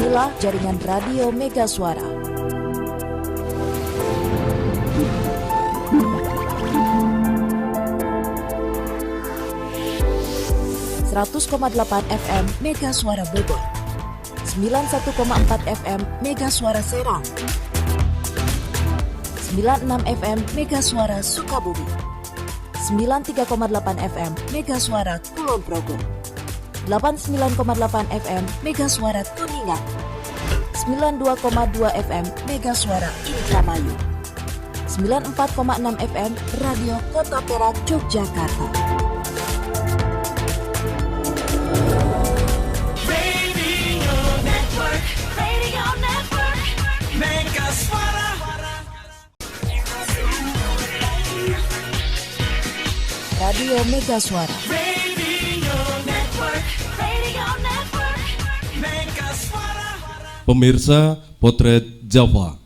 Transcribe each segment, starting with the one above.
Inilah jaringan radio Mega Suara. FM Mega Suara Bogor, 91,4 FM Mega Suara Serang, 96 FM Mega Suara Sukabumi, 93,8 FM Mega Suara Kulon Progo, 89,8 FM Mega Suara Kuningan, 92,2 FM Mega Suara Indramayu, 94,6 FM Radio Kota Perak Yogyakarta. Radio Mega Suara. Pemirsa Potret Java,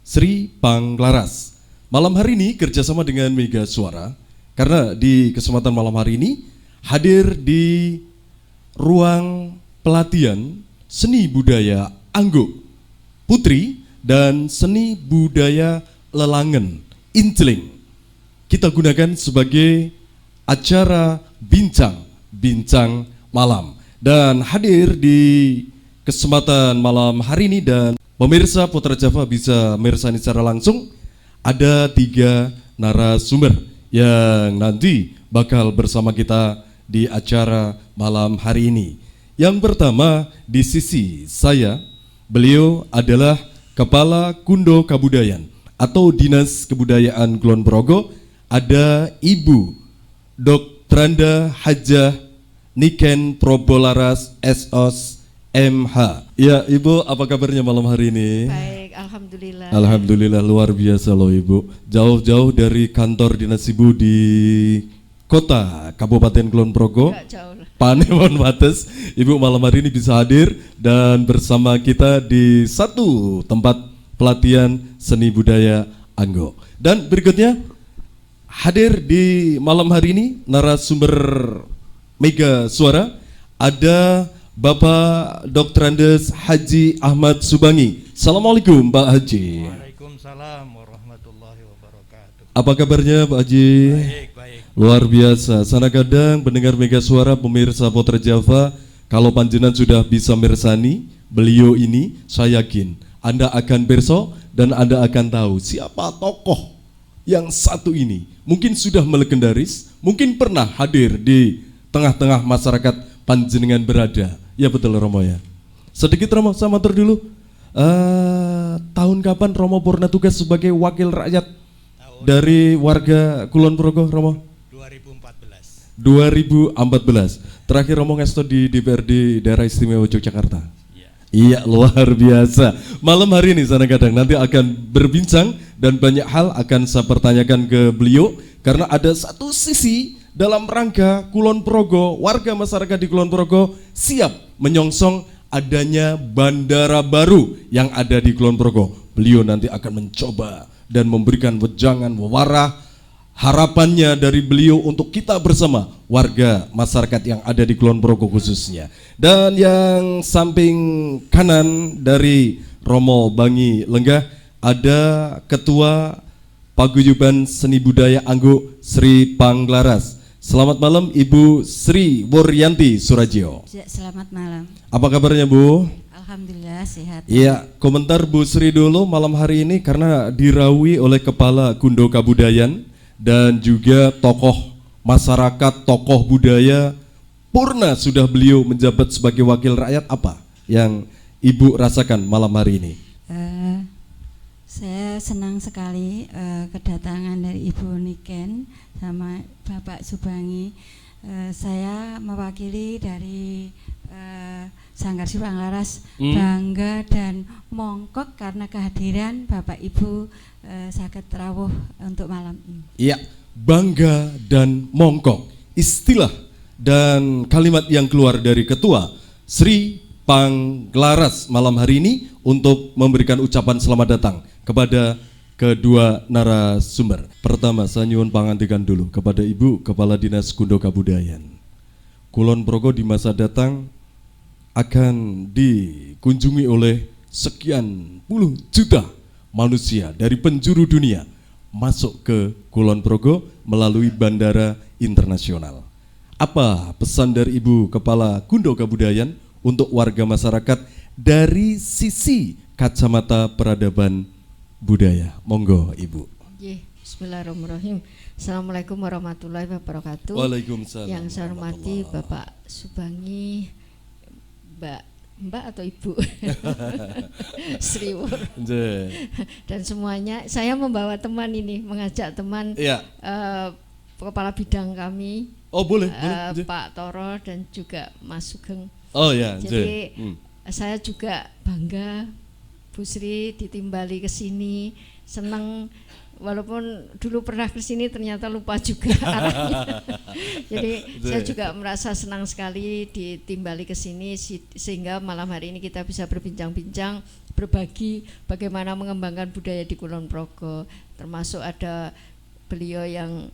Sri Panglaras. Malam hari ini kerjasama dengan Mega Suara, karena di kesempatan malam hari ini hadir di ruang pelatihan seni budaya Anggo Putri dan seni budaya Lelangen Inceling. Kita gunakan sebagai acara bincang malam, dan hadir di kesempatan malam hari ini dan pemirsa Potret Java bisa merasakan secara langsung ada 3 narasumber yang nanti bakal bersama kita di acara malam hari ini. Yang pertama di sisi saya, beliau adalah Kepala Kundo Kabudayan atau Dinas Kebudayaan Kulon Progo. Ada Ibu Doktranda Hajah Niken Probolaras SOS MH. Ya Ibu, apa kabarnya malam hari ini? Baik, Alhamdulillah. Alhamdulillah, luar biasa loh Ibu. Jauh-jauh dari kantor dinas Ibu di kota Kabupaten Kulon Progo, Panemon Wates, Ibu malam hari ini bisa hadir dan bersama kita di satu tempat pelatihan seni budaya Anggo. Dan berikutnya hadir di malam hari ini narasumber Mega Suara ada Bapak Dr. Andes Haji Ahmad Subangi. Assalamualaikum Pak Haji. Waalaikumsalam warahmatullahi wabarakatuh. Apa kabarnya Pak Haji? Baik. Luar biasa. Sana kadang pendengar Mega Suara, pemirsa Potret Java, kalau panjenengan sudah bisa mersani beliau ini, saya yakin Anda akan berso dan Anda akan tahu siapa tokoh yang satu ini. Mungkin sudah melegendaris, mungkin pernah hadir di tengah-tengah masyarakat panjenengan berada. Ya betul Romo ya. Sedikit Romo sama dulu. Tahun kapan Romo purna tugas sebagai wakil rakyat dari warga Kulon Progo Romo? 2014. Terakhir Romo ngesto di DPRD Daerah Istimewa Yogyakarta. Iya, luar biasa. Malam hari ini sana kadang nanti akan berbincang dan banyak hal akan saya pertanyakan ke beliau, karena ada satu sisi dalam rangka Kulon Progo, warga masyarakat di Kulon Progo siap menyongsong adanya bandara baru yang ada di Kulon Progo. Beliau nanti akan mencoba dan memberikan wejangan, wewarah, harapannya dari beliau untuk kita bersama warga masyarakat yang ada di Kulon Progo khususnya. Dan yang samping kanan dari Romo Bangi Lenggah ada Ketua Paguyuban Seni Budaya Anggo Sri Panglaras. Selamat malam Ibu Sri Wuryanti Surajio. Selamat malam. Apa kabarnya Bu? Alhamdulillah sehat. Iya, komentar Bu Sri dulu malam hari ini karena dirawi oleh Kepala Kundo Kabudayan dan juga tokoh masyarakat, tokoh budaya. Purna sudah beliau menjabat sebagai wakil rakyat. Apa yang Ibu rasakan malam hari ini? Saya senang sekali kedatangan dari Ibu Niken sama Bapak Subangi. Saya mewakili dari Sanggar Sri Panglaras bangga dan mongkok karena kehadiran Bapak Ibu saged rawuh untuk malam ini. Iya, bangga dan mongkok. Istilah dan kalimat yang keluar dari Ketua Sri Panglaras malam hari ini untuk memberikan ucapan selamat datang kepada kedua narasumber. Pertama, saya nyuwun pangantikan dulu kepada Ibu Kepala Dinas Kundo Kabudayan. Kulon Progo di masa datang akan dikunjungi oleh sekian puluh juta manusia dari penjuru dunia masuk ke Kulon Progo melalui bandara internasional. Apa pesan dari Ibu Kepala Gundo Kabudayan untuk warga masyarakat dari sisi kacamata peradaban budaya? Monggo Ibu. Bismillahirrahmanirrahim. Assalamualaikum warahmatullahi wabarakatuh. Waalaikumsalam. Yang saya hormati Bapak Subangi, Mbak atau Ibu Sriwur dan semuanya. Saya membawa teman ini, mengajak teman kepala bidang kami. Oh boleh, Pak Toro dan juga Mas Sugeng. Oh ya. Jadi saya juga bangga Bu Sri ditimbali ke sini, senang walaupun dulu pernah ke sini ternyata lupa juga arahnya. Jadi saya juga merasa senang sekali ditimbali ke sini sehingga malam hari ini kita bisa berbincang-bincang, berbagi bagaimana mengembangkan budaya di Kulon Progo, termasuk ada beliau yang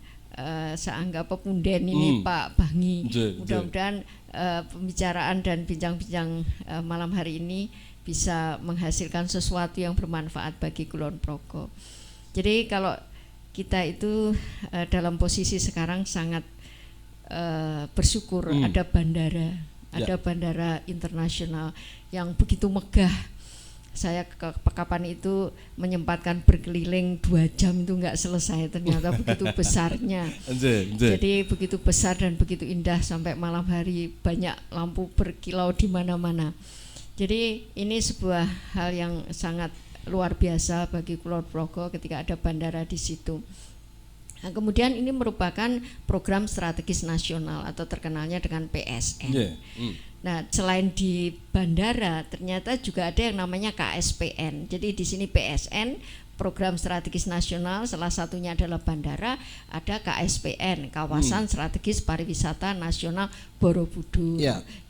saya anggap pepunden ini Pak Bangi. Mudah-mudahan pembicaraan dan bincang-bincang malam hari ini bisa menghasilkan sesuatu yang bermanfaat bagi Kulon Progo. Jadi kalau kita itu dalam posisi sekarang sangat bersyukur ada bandara internasional yang begitu megah. Saya ke Pekapan itu menyempatkan berkeliling 2 jam itu nggak selesai, ternyata begitu besarnya. Jadi begitu besar dan begitu indah sampai malam hari banyak lampu berkilau di mana-mana. Jadi ini sebuah hal yang sangat luar biasa bagi Kulon Progo ketika ada bandara di situ. Nah, kemudian ini merupakan program strategis nasional atau terkenalnya dengan PSN. Nah, selain di bandara, ternyata juga ada yang namanya KSPN. Jadi di sini PSN, program strategis nasional, salah satunya adalah bandara, ada KSPN, kawasan strategis pariwisata nasional Borobudur.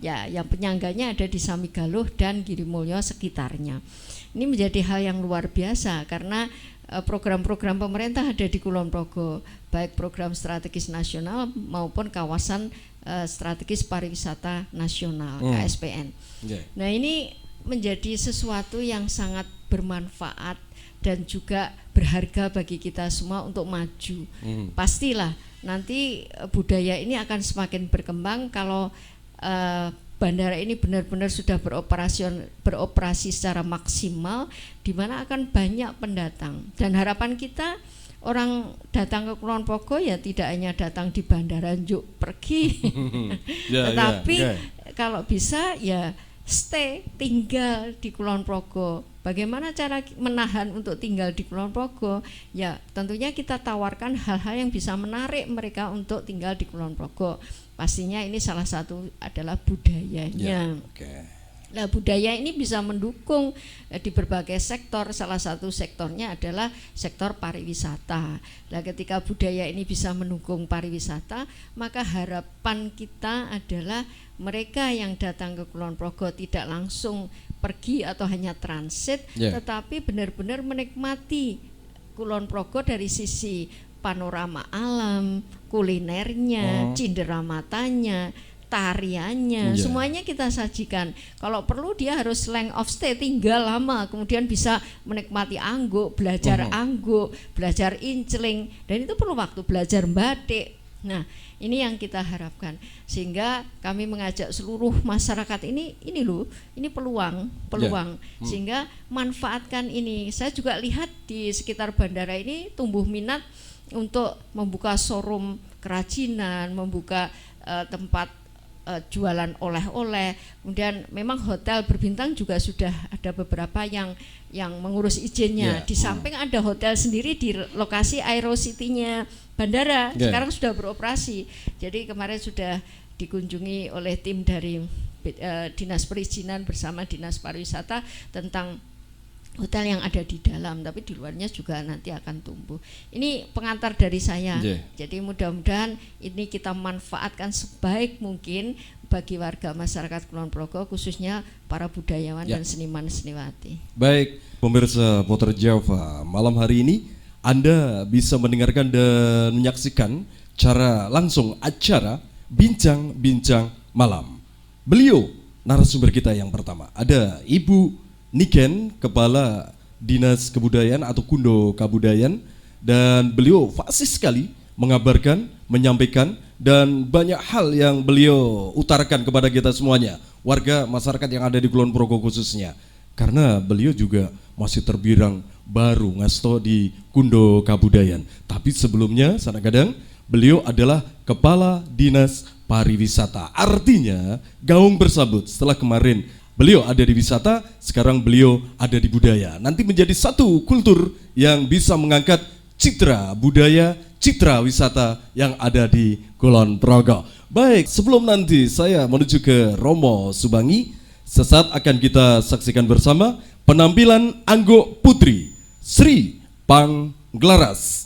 Ya, yang penyangganya ada di Samigaluh dan Girimulyo sekitarnya. Ini menjadi hal yang luar biasa karena program-program pemerintah ada di Kulon Progo, baik program strategis nasional maupun kawasan strategis pariwisata nasional KSPN. Nah, ini menjadi sesuatu yang sangat bermanfaat dan juga berharga bagi kita semua untuk maju. Pastilah nanti budaya ini akan semakin berkembang kalau bandara ini benar-benar sudah beroperasi secara maksimal, di mana akan banyak pendatang. Dan harapan kita orang datang ke Kulon Progo ya tidak hanya datang di bandara yuk pergi, tetapi kalau bisa ya tinggal di Kulon Progo. Bagaimana cara menahan untuk tinggal di Kulon Progo? Ya tentunya kita tawarkan hal-hal yang bisa menarik mereka untuk tinggal di Kulon Progo. Pastinya ini salah satu adalah budayanya. Nah, budaya ini bisa mendukung di berbagai sektor. Salah satu sektornya adalah sektor pariwisata. Nah, ketika budaya ini bisa mendukung pariwisata, maka harapan kita adalah mereka yang datang ke Kulon Progo tidak langsung pergi atau hanya transit, tetapi benar-benar menikmati Kulon Progo dari sisi panorama alam, kulinernya, cindera matanya, tariannya, semuanya kita sajikan. Kalau perlu dia harus length of stay, tinggal lama, kemudian bisa menikmati angguk, belajar angguk, belajar inceling, dan itu perlu waktu, belajar batik. Nah, ini yang kita harapkan, sehingga kami mengajak seluruh masyarakat ini loh, ini peluang, sehingga manfaatkan ini. Saya juga lihat di sekitar bandara ini tumbuh minat untuk membuka showroom kerajinan, membuka tempat jualan oleh-oleh. Kemudian memang hotel berbintang juga sudah ada beberapa yang mengurus izinnya. Di samping ada hotel sendiri di lokasi Aerocity-nya bandara, sekarang sudah beroperasi. Jadi kemarin sudah dikunjungi oleh tim dari Dinas Perizinan bersama Dinas Pariwisata tentang hotel yang ada di dalam, tapi di luarnya juga nanti akan tumbuh. Ini pengantar dari saya. Jadi mudah-mudahan ini kita manfaatkan sebaik mungkin bagi warga masyarakat Kulon Progo, khususnya para budayawan dan seniman-seniwati. Baik, pemirsa Potret Java, malam hari ini Anda bisa mendengarkan dan menyaksikan cara langsung acara bincang-bincang malam. Beliau narasumber kita yang pertama. Ada Ibu Niken, Kepala Dinas Kebudayaan atau Kundo Kabudayaan, dan beliau fasih sekali mengabarkan, menyampaikan, dan banyak hal yang beliau utarakan kepada kita semuanya, warga masyarakat yang ada di Kulon Progo khususnya. Karena beliau juga masih terbilang baru ngasto di Kundo Kabudayaan. Tapi sebelumnya kadang-kadang beliau adalah Kepala Dinas Pariwisata. Artinya gaung bersambut. Setelah kemarin beliau ada di wisata, sekarang beliau ada di budaya. Nanti menjadi satu kultur yang bisa mengangkat citra budaya, citra wisata yang ada di Kulon Progo. Baik, sebelum nanti saya menuju ke Romo Subangi, sesaat akan kita saksikan bersama penampilan Anggo Putri Sri Pangglaras.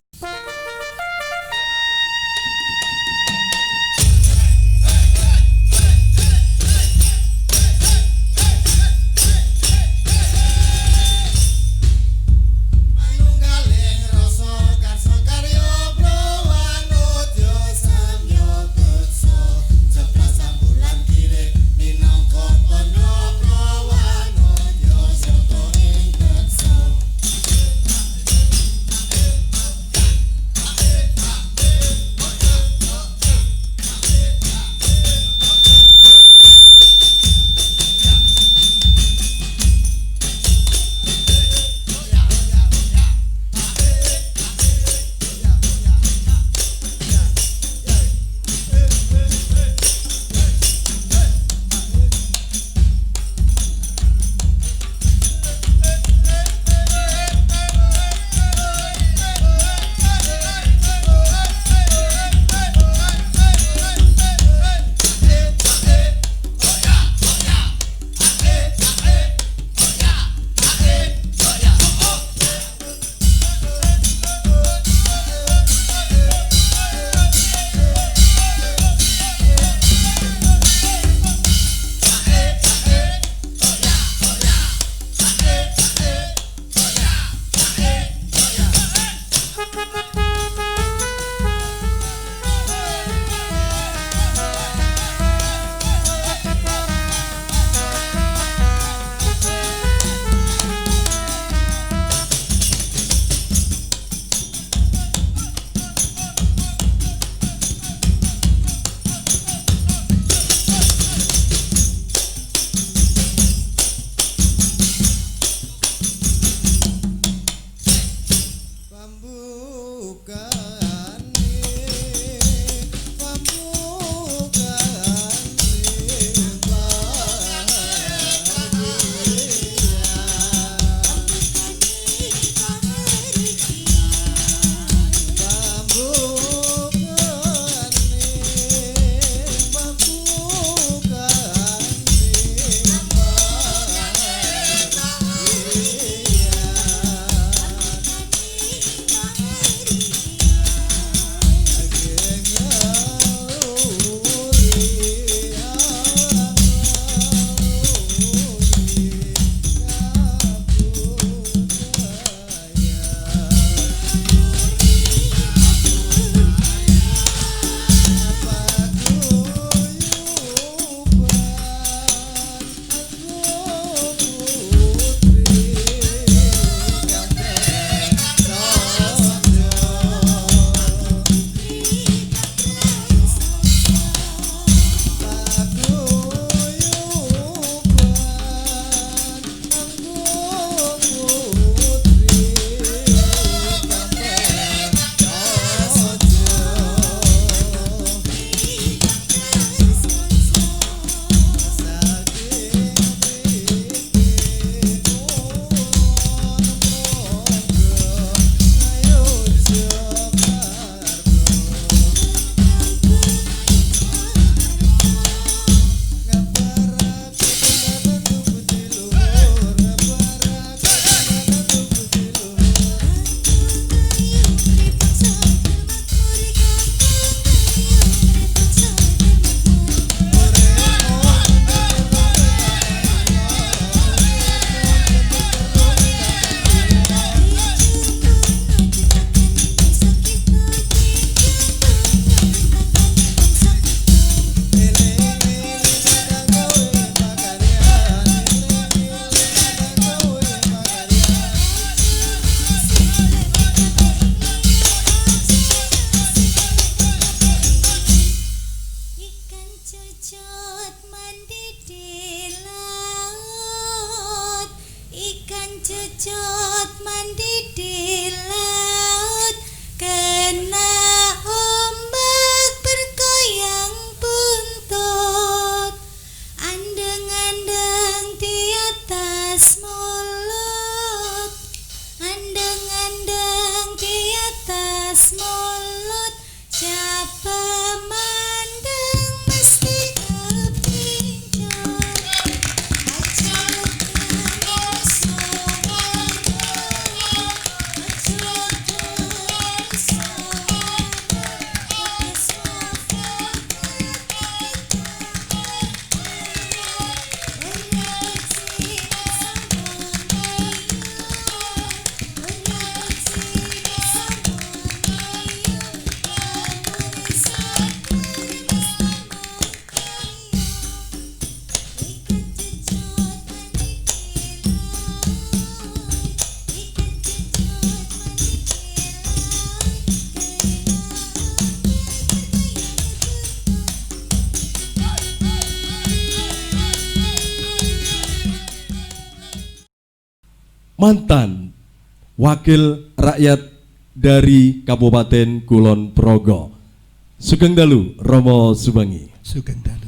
cucut mandi di laut, ikan cucut mandi di laut, kena ombak bergoyang buntut, andeng-andeng di atas mulut, andeng-andeng di atas mulut, siapa mandeng mesti kepincut. Acukan suara, acukan mantan wakil rakyat dari Kabupaten Kulon Progo, Sugeng Dalu Romo Subangi. Sugeng Dalu.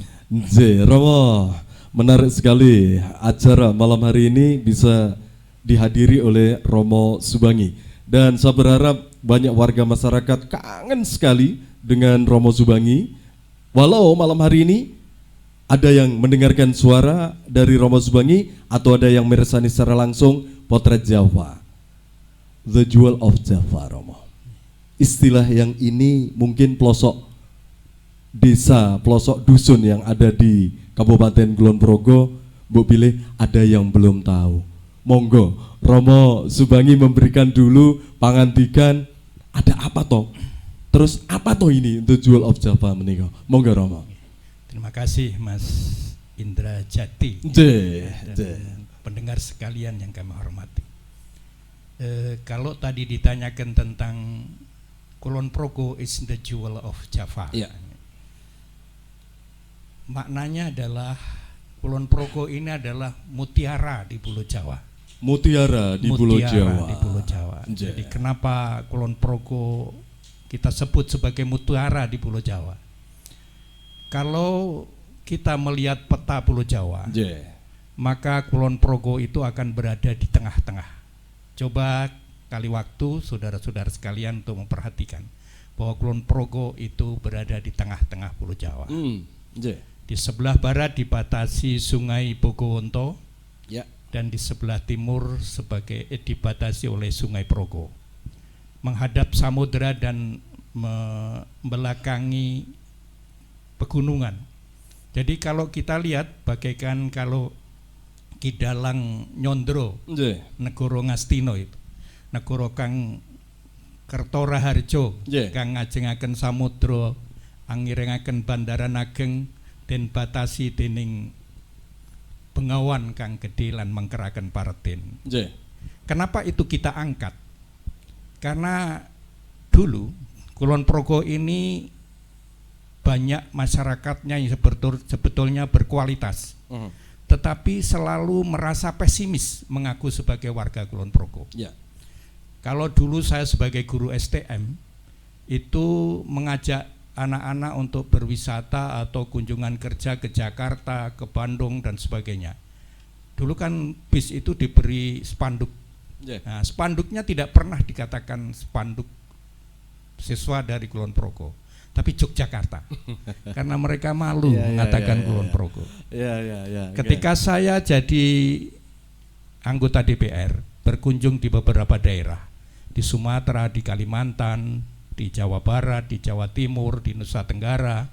Romo, menarik sekali acara malam hari ini bisa dihadiri oleh Romo Subangi, dan saya berharap banyak warga masyarakat kangen sekali dengan Romo Subangi. Walau malam hari ini ada yang mendengarkan suara dari Romo Subangi atau ada yang meresani secara langsung potret Jawa, The Jewel of Java, Romo. Istilah yang ini mungkin pelosok desa, pelosok dusun yang ada di Kabupaten Kulon Progo, Bu pilih ada yang belum tahu. Monggo Romo Subangi memberikan dulu pangantikan, ada apa toh? Terus apa toh ini The Jewel of Java menika? Monggo Romo. Terima kasih Mas Indra Jati. Pendengar sekalian yang kami hormati. Kalau tadi ditanyakan tentang Kulon Progo is the jewel of Java. Ya. Maknanya adalah Kulon Progo ini adalah mutiara di Pulau Jawa. Mutiara di Pulau Jawa. Di Pulau Jawa. Jadi kenapa Kulon Progo kita sebut sebagai mutiara di Pulau Jawa? Kalau kita melihat peta Pulau Jawa, maka Kulon Progo itu akan berada di tengah-tengah. Coba kali waktu saudara-saudara sekalian untuk memperhatikan bahwa Kulon Progo itu berada di tengah-tengah Pulau Jawa. Di sebelah barat dibatasi Sungai Bogowonto, dan di sebelah timur dibatasi oleh Sungai Progo, menghadap samudera dan membelakangi pegunungan. Jadi kalau kita lihat bagaikan kalau Kidalang Nyondro, negoro Ngastino itu, negoro kang Kertora Harjo, kang ngajengaken samudra, angirengaken bandaran ageng, den batasi dening bengawan kang gedhe lan mengkeraken paredin. Kenapa itu kita angkat? Karena dulu Kulon Progo ini banyak masyarakatnya yang sebetulnya berkualitas, tetapi selalu merasa pesimis mengaku sebagai warga Kulon Progo. Kalau dulu saya sebagai guru STM itu mengajak anak-anak untuk berwisata atau kunjungan kerja ke Jakarta, ke Bandung dan sebagainya. Dulu kan bis itu diberi spanduk. Nah, spanduknya tidak pernah dikatakan spanduk siswa dari Kulon Progo, tapi Yogyakarta, karena mereka malu mengatakan Kulon Progo. Ketika saya jadi anggota DPR, berkunjung di beberapa daerah, di Sumatera, di Kalimantan, di Jawa Barat, di Jawa Timur, di Nusa Tenggara,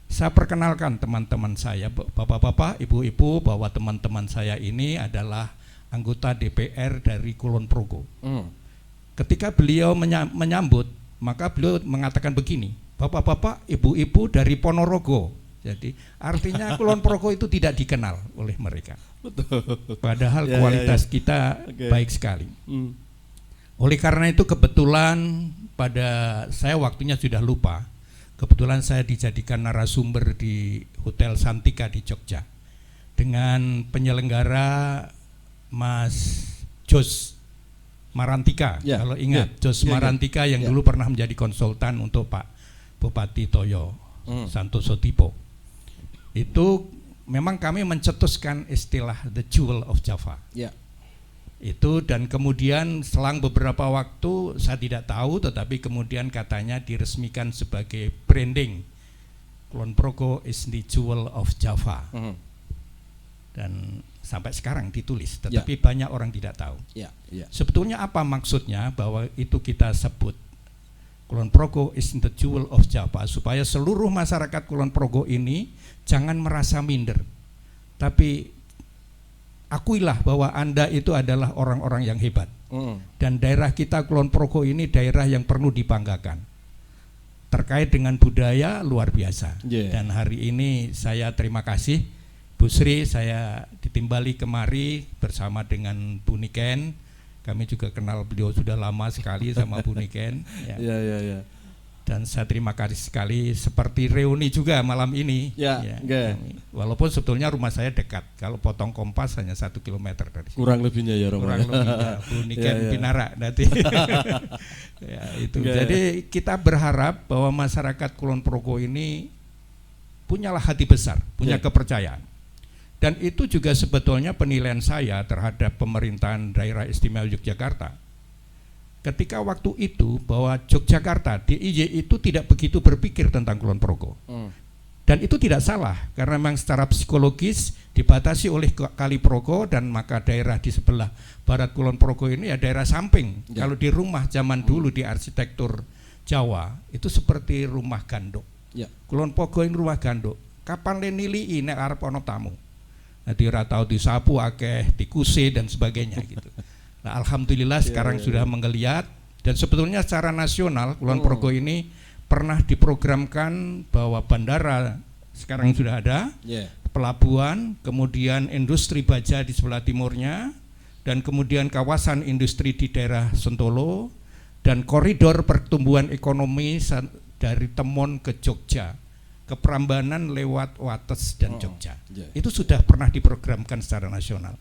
saya perkenalkan teman-teman saya, bapak-bapak, ibu-ibu, bahwa teman-teman saya ini adalah anggota DPR dari Kulon Progo. Ketika beliau menyambut, maka beliau mengatakan begini, bapak-bapak, ibu-ibu dari Ponorogo. Jadi artinya Kulon Progo itu tidak dikenal oleh mereka. Padahal kualitas kita baik sekali. Oleh karena itu kebetulan pada saya waktunya sudah lupa. Kebetulan saya dijadikan narasumber di Hotel Santika di Jogja dengan penyelenggara Mas Jos Marantika, Ya, kalau ingat ya, Jos ya, ya. Marantika yang Ya. dulu pernah menjadi konsultan untuk Pak Bupati Toyo Santoso Tipo. Itu memang kami mencetuskan istilah the jewel of Java. Ya. Itu, dan kemudian selang beberapa waktu saya tidak tahu, tetapi kemudian katanya diresmikan sebagai branding Kulon Progo is the jewel of Java. Dan sampai sekarang ditulis, tetapi banyak orang tidak tahu. Ya, ya. Sebetulnya apa maksudnya bahwa itu kita sebut Kulon Progo is the jewel of Java, supaya seluruh masyarakat Kulon Progo ini jangan merasa minder, tapi akuilah bahwa Anda itu adalah orang-orang yang hebat. Dan daerah kita Kulon Progo ini daerah yang perlu dibanggakan. Terkait dengan budaya luar biasa. Yeah. Dan hari ini saya terima kasih Bu Sri, saya ditimbali kemari bersama dengan Bu Niken. Kami juga kenal beliau sudah lama sekali sama Bu Niken. Ya. Ya. Dan saya terima kasih sekali, seperti reuni juga malam ini. Ya, enggak. Walaupun sebetulnya rumah saya dekat, kalau potong Kompas hanya 1 kilometer dari sini. Kurang lebihnya ya Romo. Kurang lebihnya Bu Niken Ya. Pinara nanti. Ya, itu. Enggak. Jadi kita berharap bahwa masyarakat Kulon Progo ini punyalah hati besar, punya Ya. kepercayaan. Dan itu juga sebetulnya penilaian saya terhadap pemerintahan daerah istimewa Yogyakarta. Ketika waktu itu bahwa Yogyakarta, DIY itu tidak begitu berpikir tentang Kulon Progo. Dan itu tidak salah, karena memang secara psikologis dibatasi oleh Kali Progo, dan maka daerah di sebelah barat Kulon Progo ini ya daerah samping. Ya. Kalau di rumah zaman dulu di arsitektur Jawa itu seperti rumah gandok. Ya. Kulon Progo ini rumah gandok. Kapan lenili nek arep ana tamu. Nanti ratau disapu akeh, dikuse dan sebagainya gitu. Nah, alhamdulillah sekarang sudah menggeliat, dan sebetulnya secara nasional Kulon Progo ini pernah diprogramkan bahwa bandara sekarang sudah ada, pelabuhan, kemudian industri baja di sebelah timurnya, dan kemudian kawasan industri di daerah Sentolo, dan koridor pertumbuhan ekonomi dari Temon ke Jogja, ke Prambanan lewat Wates dan Jogja. Itu sudah pernah diprogramkan secara nasional.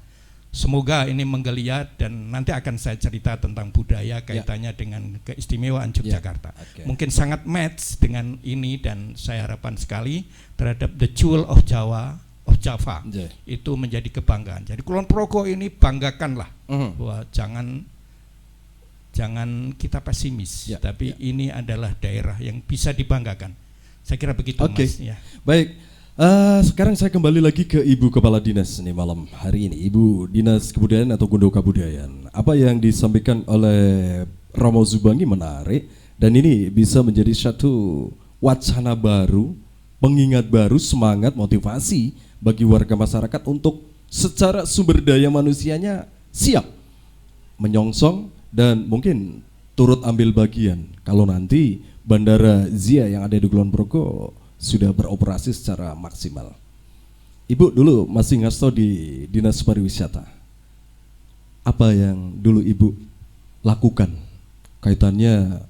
Semoga ini menggeliat, dan nanti akan saya cerita tentang budaya kaitannya dengan keistimewaan Yogyakarta. Mungkin sangat match dengan ini, dan saya harapkan sekali terhadap the jewel of Java itu menjadi kebanggaan. Jadi Kulon Progo ini banggakanlah, bahwa jangan kita pesimis, tapi ini adalah daerah yang bisa dibanggakan. Saya kira begitu, Mas. Ya. Baik. Sekarang saya kembali lagi ke Ibu Kepala Dinas nih malam hari ini, Ibu Dinas Kebudayaan atau Gundo Kabudayaan. Apa yang disampaikan oleh Romo Zubangi menarik, dan ini bisa menjadi satu wacana baru, pengingat baru, semangat, motivasi bagi warga masyarakat untuk secara sumber daya manusianya siap menyongsong dan mungkin turut ambil bagian kalau nanti Bandara Zia yang ada di Kulon Progo sudah beroperasi secara maksimal. Ibu dulu masih ngasto di Dinas Pariwisata. Apa yang dulu Ibu lakukan kaitannya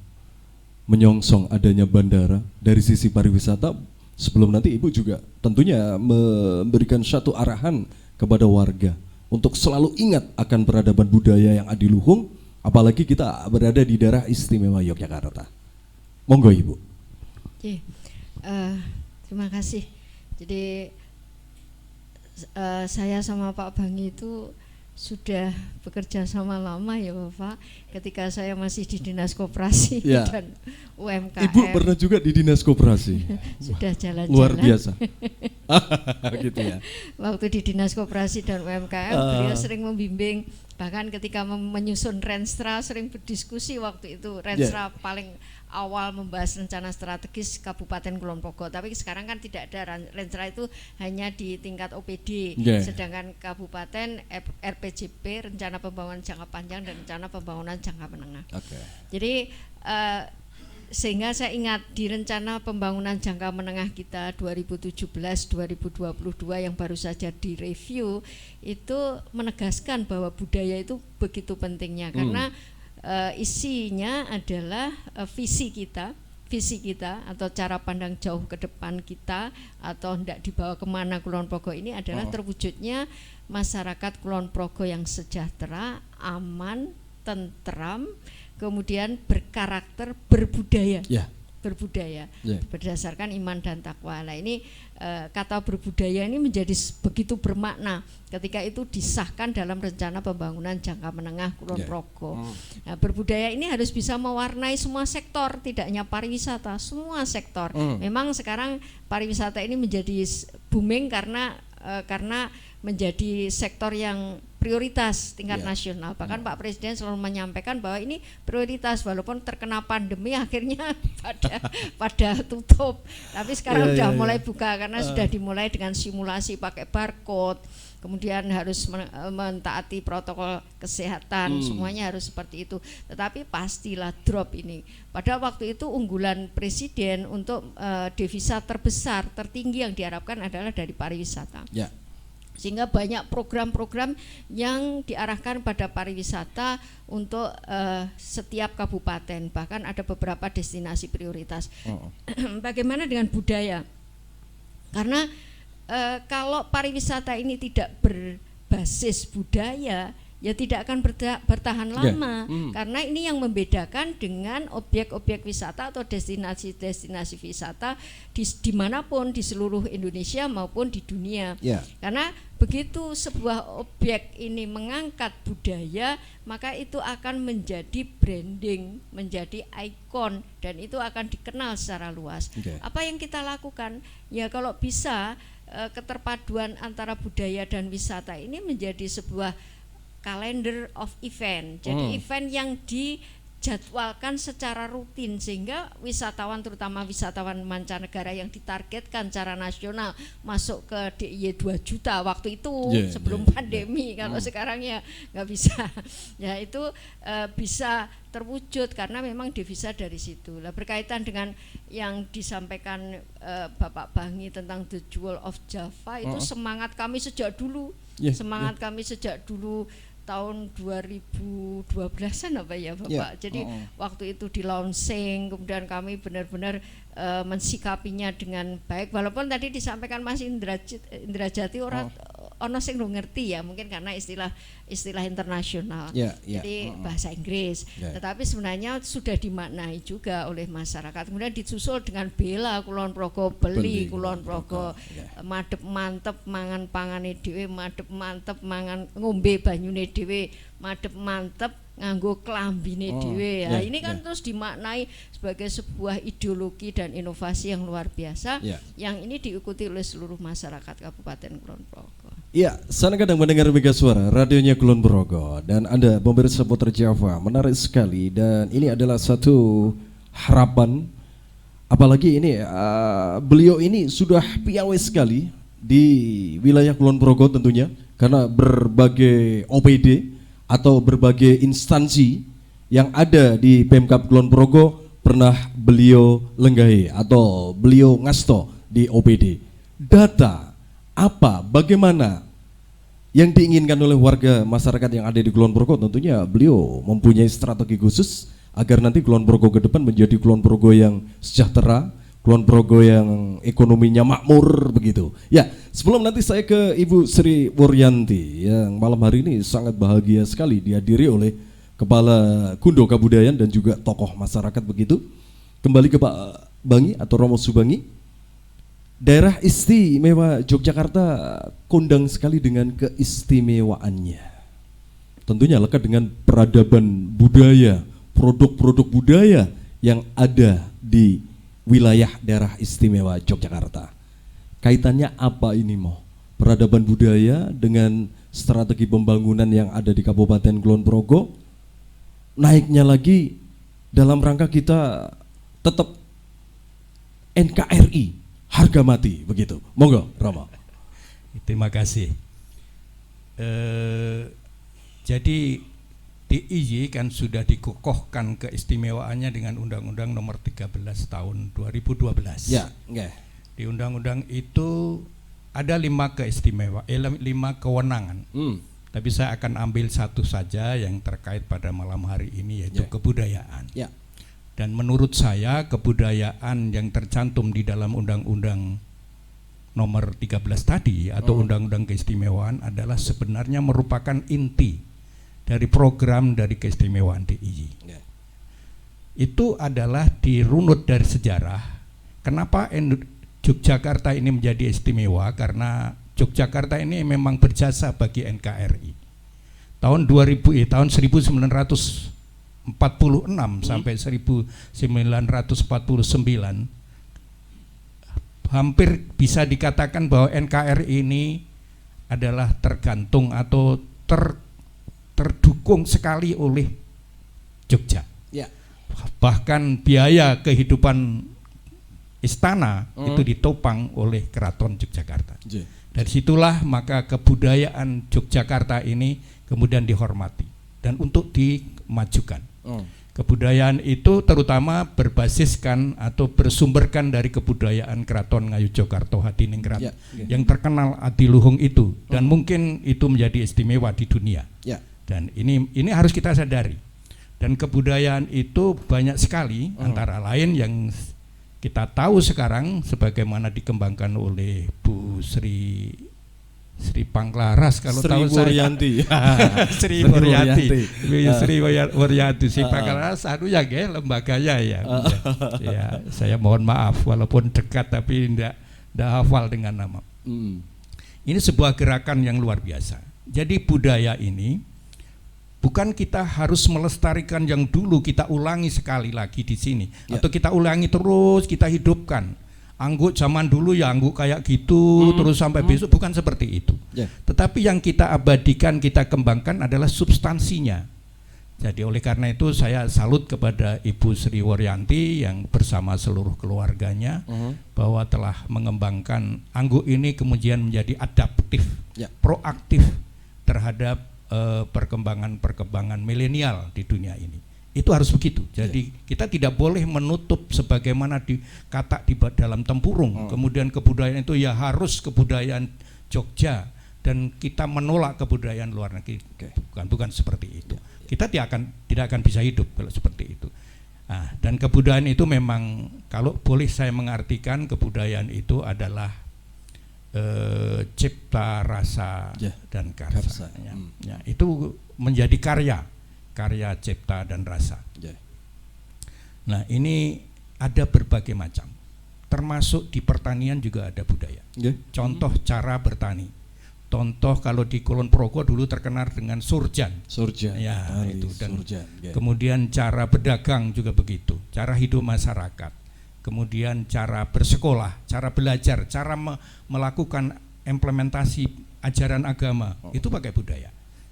menyongsong adanya bandara dari sisi pariwisata, sebelum nanti Ibu juga tentunya memberikan satu arahan kepada warga untuk selalu ingat akan peradaban budaya yang adiluhung, apalagi kita berada di daerah istimewa Yogyakarta. Monggo Ibu. Oke. Terima kasih. Jadi saya sama Pak Bangi itu sudah bekerja sama lama ya Bapak, ketika saya masih di Dinas Koperasi dan UMKM. Ibu pernah juga di Dinas Koperasi. Sudah jalan-jalan. Luar biasa. Gitu ya. Waktu di Dinas Koperasi dan UMKM beliau sering membimbing, bahkan ketika menyusun Renstra sering berdiskusi waktu itu. Renstra paling awal membahas rencana strategis Kabupaten Kulon Progo, tapi sekarang kan tidak ada. Renstra itu hanya di tingkat OPD, sedangkan Kabupaten RPJP, rencana pembangunan jangka panjang dan rencana pembangunan jangka menengah. Jadi sehingga saya ingat di rencana pembangunan jangka menengah kita 2017-2022 yang baru saja direview, itu menegaskan bahwa budaya itu begitu pentingnya, karena isinya adalah visi kita, visi kita atau cara pandang jauh ke depan kita atau hendak dibawa kemana Kulon Progo ini adalah terwujudnya masyarakat Kulon Progo yang sejahtera, aman, tentram, kemudian berkarakter, berbudaya. Berbudaya berdasarkan iman dan takwa. Nah ini kata berbudaya ini menjadi begitu bermakna ketika itu disahkan dalam rencana pembangunan jangka menengah Kulon Progo. Nah, berbudaya ini harus bisa mewarnai semua sektor, tidak hanya pariwisata, semua sektor. Memang sekarang pariwisata ini menjadi booming karena menjadi sektor yang prioritas tingkat nasional. Bahkan Pak Presiden selalu menyampaikan bahwa ini prioritas walaupun terkena pandemi akhirnya pada tutup. Tapi sekarang sudah mulai buka karena sudah dimulai dengan simulasi pakai barcode. Kemudian harus mentaati protokol kesehatan, semuanya harus seperti itu. Tetapi pastilah drop ini. Pada waktu itu unggulan Presiden untuk devisa terbesar, tertinggi yang diharapkan adalah dari pariwisata. Sehingga banyak program-program yang diarahkan pada pariwisata untuk setiap kabupaten, bahkan ada beberapa destinasi prioritas. Bagaimana dengan budaya? Karena kalau pariwisata ini tidak berbasis budaya, ya tidak akan bertahan lama. Karena ini yang membedakan dengan objek-objek wisata atau destinasi-destinasi wisata dimanapun di seluruh Indonesia maupun di dunia. Karena begitu sebuah objek ini mengangkat budaya, maka itu akan menjadi branding, menjadi ikon, dan itu akan dikenal secara luas. Apa yang kita lakukan? Ya kalau bisa keterpaduan antara budaya dan wisata ini menjadi sebuah calendar of event. Jadi event yang dijadwalkan secara rutin sehingga wisatawan, terutama wisatawan mancanegara yang ditargetkan secara nasional masuk ke DIY 2 juta waktu itu sebelum pandemi. Kalau sekarang ya nggak bisa. Ya itu bisa terwujud karena memang devisa dari situ. Lah berkaitan dengan yang disampaikan Bapak Bangi tentang The Jewel of Java itu semangat kami sejak dulu. Kami sejak dulu tahun 2012-an apa ya Bapak. Jadi waktu itu di launching, kemudian kami benar-benar mensikapinya dengan baik. Walaupun tadi disampaikan Mas Indrajati orang ono sing ngerti ya, mungkin karena istilah internasional. Jadi bahasa Inggris. Tetapi sebenarnya sudah dimaknai juga oleh masyarakat. Kemudian disusul dengan bela Kulon Progo, beli Kulon Progo, madep mantep mangan pangane dhewe, madep mantep mangan ngombe banyune dhewe, madep mantep nganggo klambine dhewe. Ya, ini kan terus dimaknai sebagai sebuah ideologi dan inovasi yang luar biasa yang ini diikuti oleh seluruh masyarakat Kabupaten Kulon Progo. Ya, sana kadang mendengar Mega Suara, radionya Kulon Progo, dan Anda pemirsa Putra Java, menarik sekali, dan ini adalah satu harapan, apalagi ini beliau ini sudah piawai sekali di wilayah Kulon Progo tentunya, karena berbagai OPD atau berbagai instansi yang ada di Pemkab Kulon Progo pernah beliau lenggahi atau beliau ngasto di OPD. Data apa, bagaimana yang diinginkan oleh warga masyarakat yang ada di Kulon Progo, tentunya beliau mempunyai strategi khusus agar nanti Kulon Progo ke depan menjadi Kulon Progo yang sejahtera, Kulon Progo yang ekonominya makmur begitu. Ya, sebelum nanti saya ke Ibu Sri Wuryanti yang malam hari ini sangat bahagia sekali dihadiri oleh Kepala Kundo Kabudayaan dan juga tokoh masyarakat begitu. Kembali ke Pak Bangi atau Romo Subangi. Daerah istimewa Yogyakarta kondang sekali dengan keistimewaannya. Tentunya lekat dengan peradaban budaya, produk-produk budaya yang ada di wilayah daerah istimewa Yogyakarta. Kaitannya apa ini Mo? Peradaban budaya dengan strategi pembangunan yang ada di Kabupaten Kulon Progo, naiknya lagi dalam rangka kita tetap NKRI harga mati begitu. Monggo Rama. Terima kasih. Jadi DIY kan sudah dikokohkan keistimewaannya dengan Undang-Undang Nomor 13 Tahun 2012. Ya, enggak. Di undang-undang itu ada 5 kewenangan. Tapi saya akan ambil satu saja yang terkait pada malam hari ini, yaitu kebudayaan. Ya. Dan menurut saya kebudayaan yang tercantum di dalam Undang-Undang nomor 13 tadi atau Undang-Undang Keistimewaan adalah sebenarnya merupakan inti dari program dari keistimewaan DIY. Itu adalah dirunut dari sejarah. Kenapa Yogyakarta ini menjadi istimewa? Karena Yogyakarta ini memang berjasa bagi NKRI. Tahun 1946 sampai 1949 hampir bisa dikatakan bahwa NKRI ini adalah tergantung atau terdukung sekali oleh Jogja. Bahkan biaya kehidupan istana itu ditopang oleh Keraton Yogyakarta. Dari situlah maka kebudayaan Yogyakarta ini kemudian dihormati dan untuk dimajukan. Kebudayaan itu terutama berbasiskan atau bersumberkan dari kebudayaan Keraton Ngayogyakarta Hadiningrat yang terkenal adiluhung itu, dan mungkin itu menjadi istimewa di dunia. Dan ini harus kita sadari. Dan kebudayaan itu banyak sekali, antara lain yang kita tahu sekarang sebagaimana dikembangkan oleh Bu Sri Panglaras, kalau tahu Wuryanti. Sri Wuryanti. Sri Wuryanti, Sri Panglaras ya lembaganya ya. Ya, saya mohon maaf walaupun dekat tapi tidak hafal dengan nama. Ini sebuah gerakan yang luar biasa. Jadi budaya ini bukan kita harus melestarikan yang dulu, kita ulangi sekali lagi di sini, atau kita ulangi terus, kita hidupkan. Angguk zaman dulu ya angguk kayak gitu terus sampai besok, bukan seperti itu. Tetapi yang kita abadikan, kita kembangkan adalah substansinya. Jadi oleh karena itu saya salut kepada Ibu Sri Wuryanti yang bersama seluruh keluarganya bahwa telah mengembangkan angguk ini kemudian menjadi adaptif, proaktif terhadap perkembangan milenial di dunia ini. Itu harus begitu. Jadi kita tidak boleh menutup sebagaimana dikata di dalam tempurung. Kemudian kebudayaan itu ya harus kebudayaan Jogja dan kita menolak kebudayaan luar negeri. Bukan seperti itu. Kita tidak akan bisa hidup kalau seperti itu. Nah, dan kebudayaan itu memang kalau boleh saya mengartikan kebudayaan itu adalah cipta rasa dan karsa. Ya, itu menjadi karya cipta dan rasa. Nah, ini ada berbagai macam, termasuk di pertanian juga ada budaya. Contoh cara bertani. Contoh kalau di Kulon Progo dulu terkenal dengan surjan. Ya, itu. Dan kemudian cara berdagang juga begitu, cara hidup masyarakat. Kemudian cara bersekolah, cara belajar, cara melakukan implementasi ajaran agama, itu pakai budaya.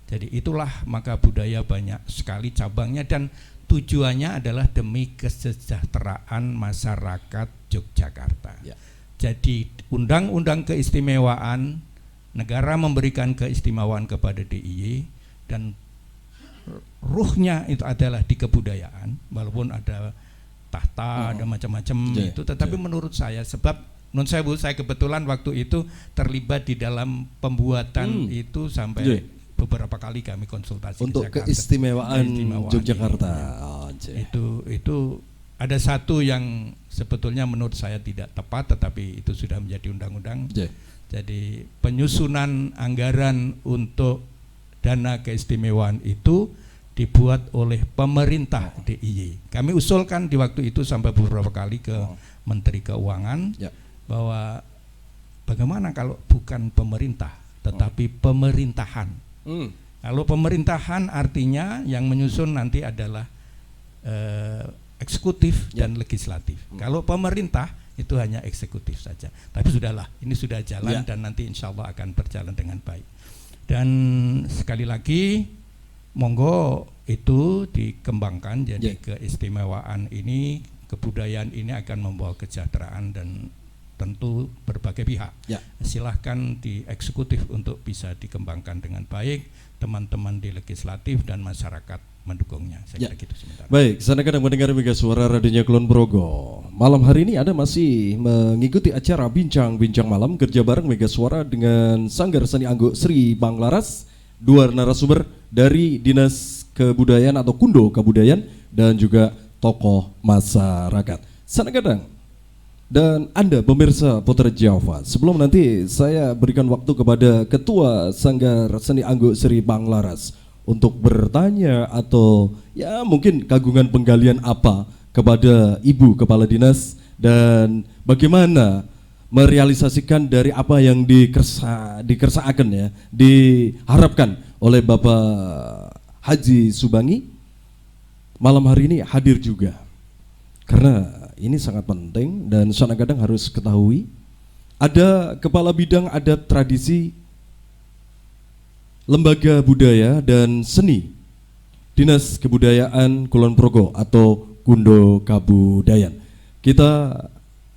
Jadi itulah maka budaya banyak sekali cabangnya dan tujuannya adalah demi kesejahteraan masyarakat Yogyakarta. Jadi undang-undang keistimewaan, negara memberikan keistimewaan kepada DIY dan ruhnya itu adalah di kebudayaan, walaupun ada tahta, ada macam-macam itu, tetapi menurut saya, sebab saya kebetulan waktu itu terlibat di dalam pembuatan itu sampai beberapa kali kami konsultasi untuk ke Jakarta. keistimewaan Yogyakarta. Itu ada satu yang sebetulnya menurut saya tidak tepat, tetapi itu sudah menjadi undang-undang. Jadi penyusunan anggaran untuk dana keistimewaan itu dibuat oleh pemerintah DIY. Kami usulkan di waktu itu sampai beberapa kali ke Menteri Keuangan bahwa bagaimana kalau bukan pemerintah tetapi pemerintahan. Kalau pemerintahan artinya yang menyusun nanti adalah eksekutif dan legislatif. Kalau pemerintah itu hanya eksekutif saja. Tapi sudahlah, ini sudah jalan dan nanti insya Allah akan berjalan dengan baik. Dan sekali lagi monggo itu dikembangkan, jadi keistimewaan ini, kebudayaan ini akan membawa kesejahteraan dan tentu berbagai pihak. Silahkan di eksekutif untuk bisa dikembangkan dengan baik, teman-teman di legislatif dan masyarakat mendukungnya. Saya kira gitu sementara. Baik, sana kadang mendengar Mega Suara Radionya Kulon Progo. Malam hari ini Anda masih mengikuti acara Bincang-Bincang Malam kerja bareng Mega Suara dengan Sanggar Seni Angguk Sri Panglaras, dua narasumber dari Dinas Kebudayaan atau Kundo Kebudayaan dan juga tokoh masyarakat. Sanakadang dan Anda pemirsa Potret Java, sebelum nanti saya berikan waktu kepada Ketua Sanggar Seni Angguk Sri Panglaras untuk bertanya atau ya mungkin kagungan penggalian apa kepada Ibu Kepala Dinas dan bagaimana merealisasikan dari apa yang dikersakan ya, diharapkan oleh Bapak Haji Subangi malam hari ini hadir juga. Karena ini sangat penting dan kadang harus ketahui ada kepala bidang adat tradisi lembaga budaya dan seni Dinas Kebudayaan Kulon Progo atau Kundo Kabudayan. Kita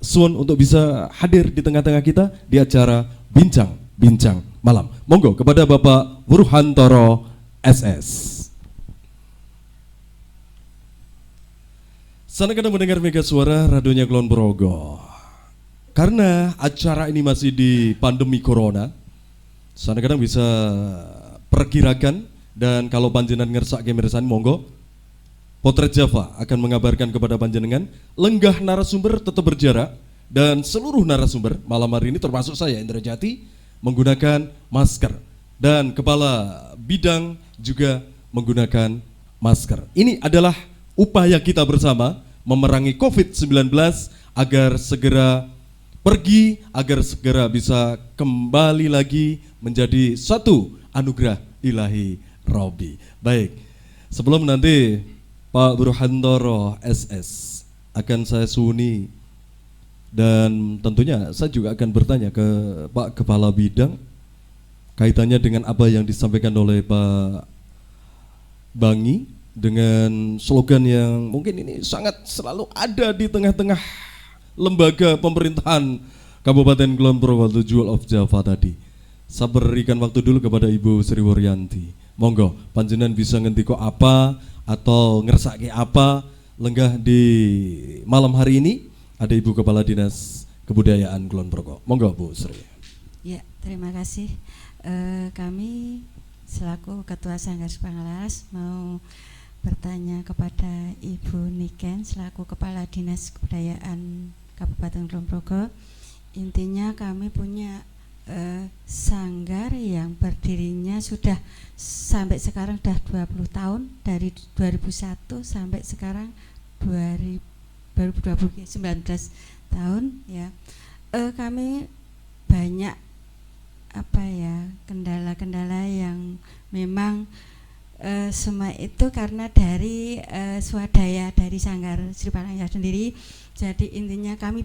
suwun untuk bisa hadir di tengah-tengah kita di acara bincang-bincang malam. Monggo kepada Bapak Wurhantoro SS. Sana kadang mendengar Mega Suara radionya Kulon Progo. Karena acara ini masih di pandemi corona, sana kadang bisa perkirakan dan kalau panjenengan ngersak kemirsan monggo Potret Java akan mengabarkan kepada panjenengan lenggah narasumber tetap berjarak dan seluruh narasumber malam hari ini termasuk saya Indra Jati menggunakan masker dan kepala bidang juga menggunakan masker. Ini adalah upaya kita bersama memerangi COVID-19 agar segera pergi, agar segera bisa kembali lagi menjadi satu anugerah ilahi Robi. Baik, sebelum nanti Pak Wurhantoro SS akan saya suni dan tentunya saya juga akan bertanya ke Pak Kepala Bidang kaitannya dengan apa yang disampaikan oleh Pak Bangi dengan slogan yang mungkin ini sangat selalu ada di tengah-tengah lembaga pemerintahan Kabupaten Kulon Progo, Jewel of Java tadi. Saya berikan waktu dulu kepada Ibu Sri Wuryanti. Monggo, panjenengan bisa ngendiko apa atau ngersake apa lenggah di malam hari ini. Ada Ibu Kepala Dinas Kebudayaan Kulon Progo. Monggo Bu Sri. Ya, terima kasih. Kami selaku Ketua Sanggar Panglaras mau bertanya kepada Ibu Niken selaku Kepala Dinas Kebudayaan Kabupaten Kulon Progo. Intinya kami punya sanggar yang berdirinya sudah sampai sekarang sudah 20 tahun, dari 2001 sampai sekarang 2020 19 tahun ya. Kami banyak kendala-kendala yang memang semua itu karena dari swadaya dari Sanggar Sri Panglaras sendiri. Jadi intinya kami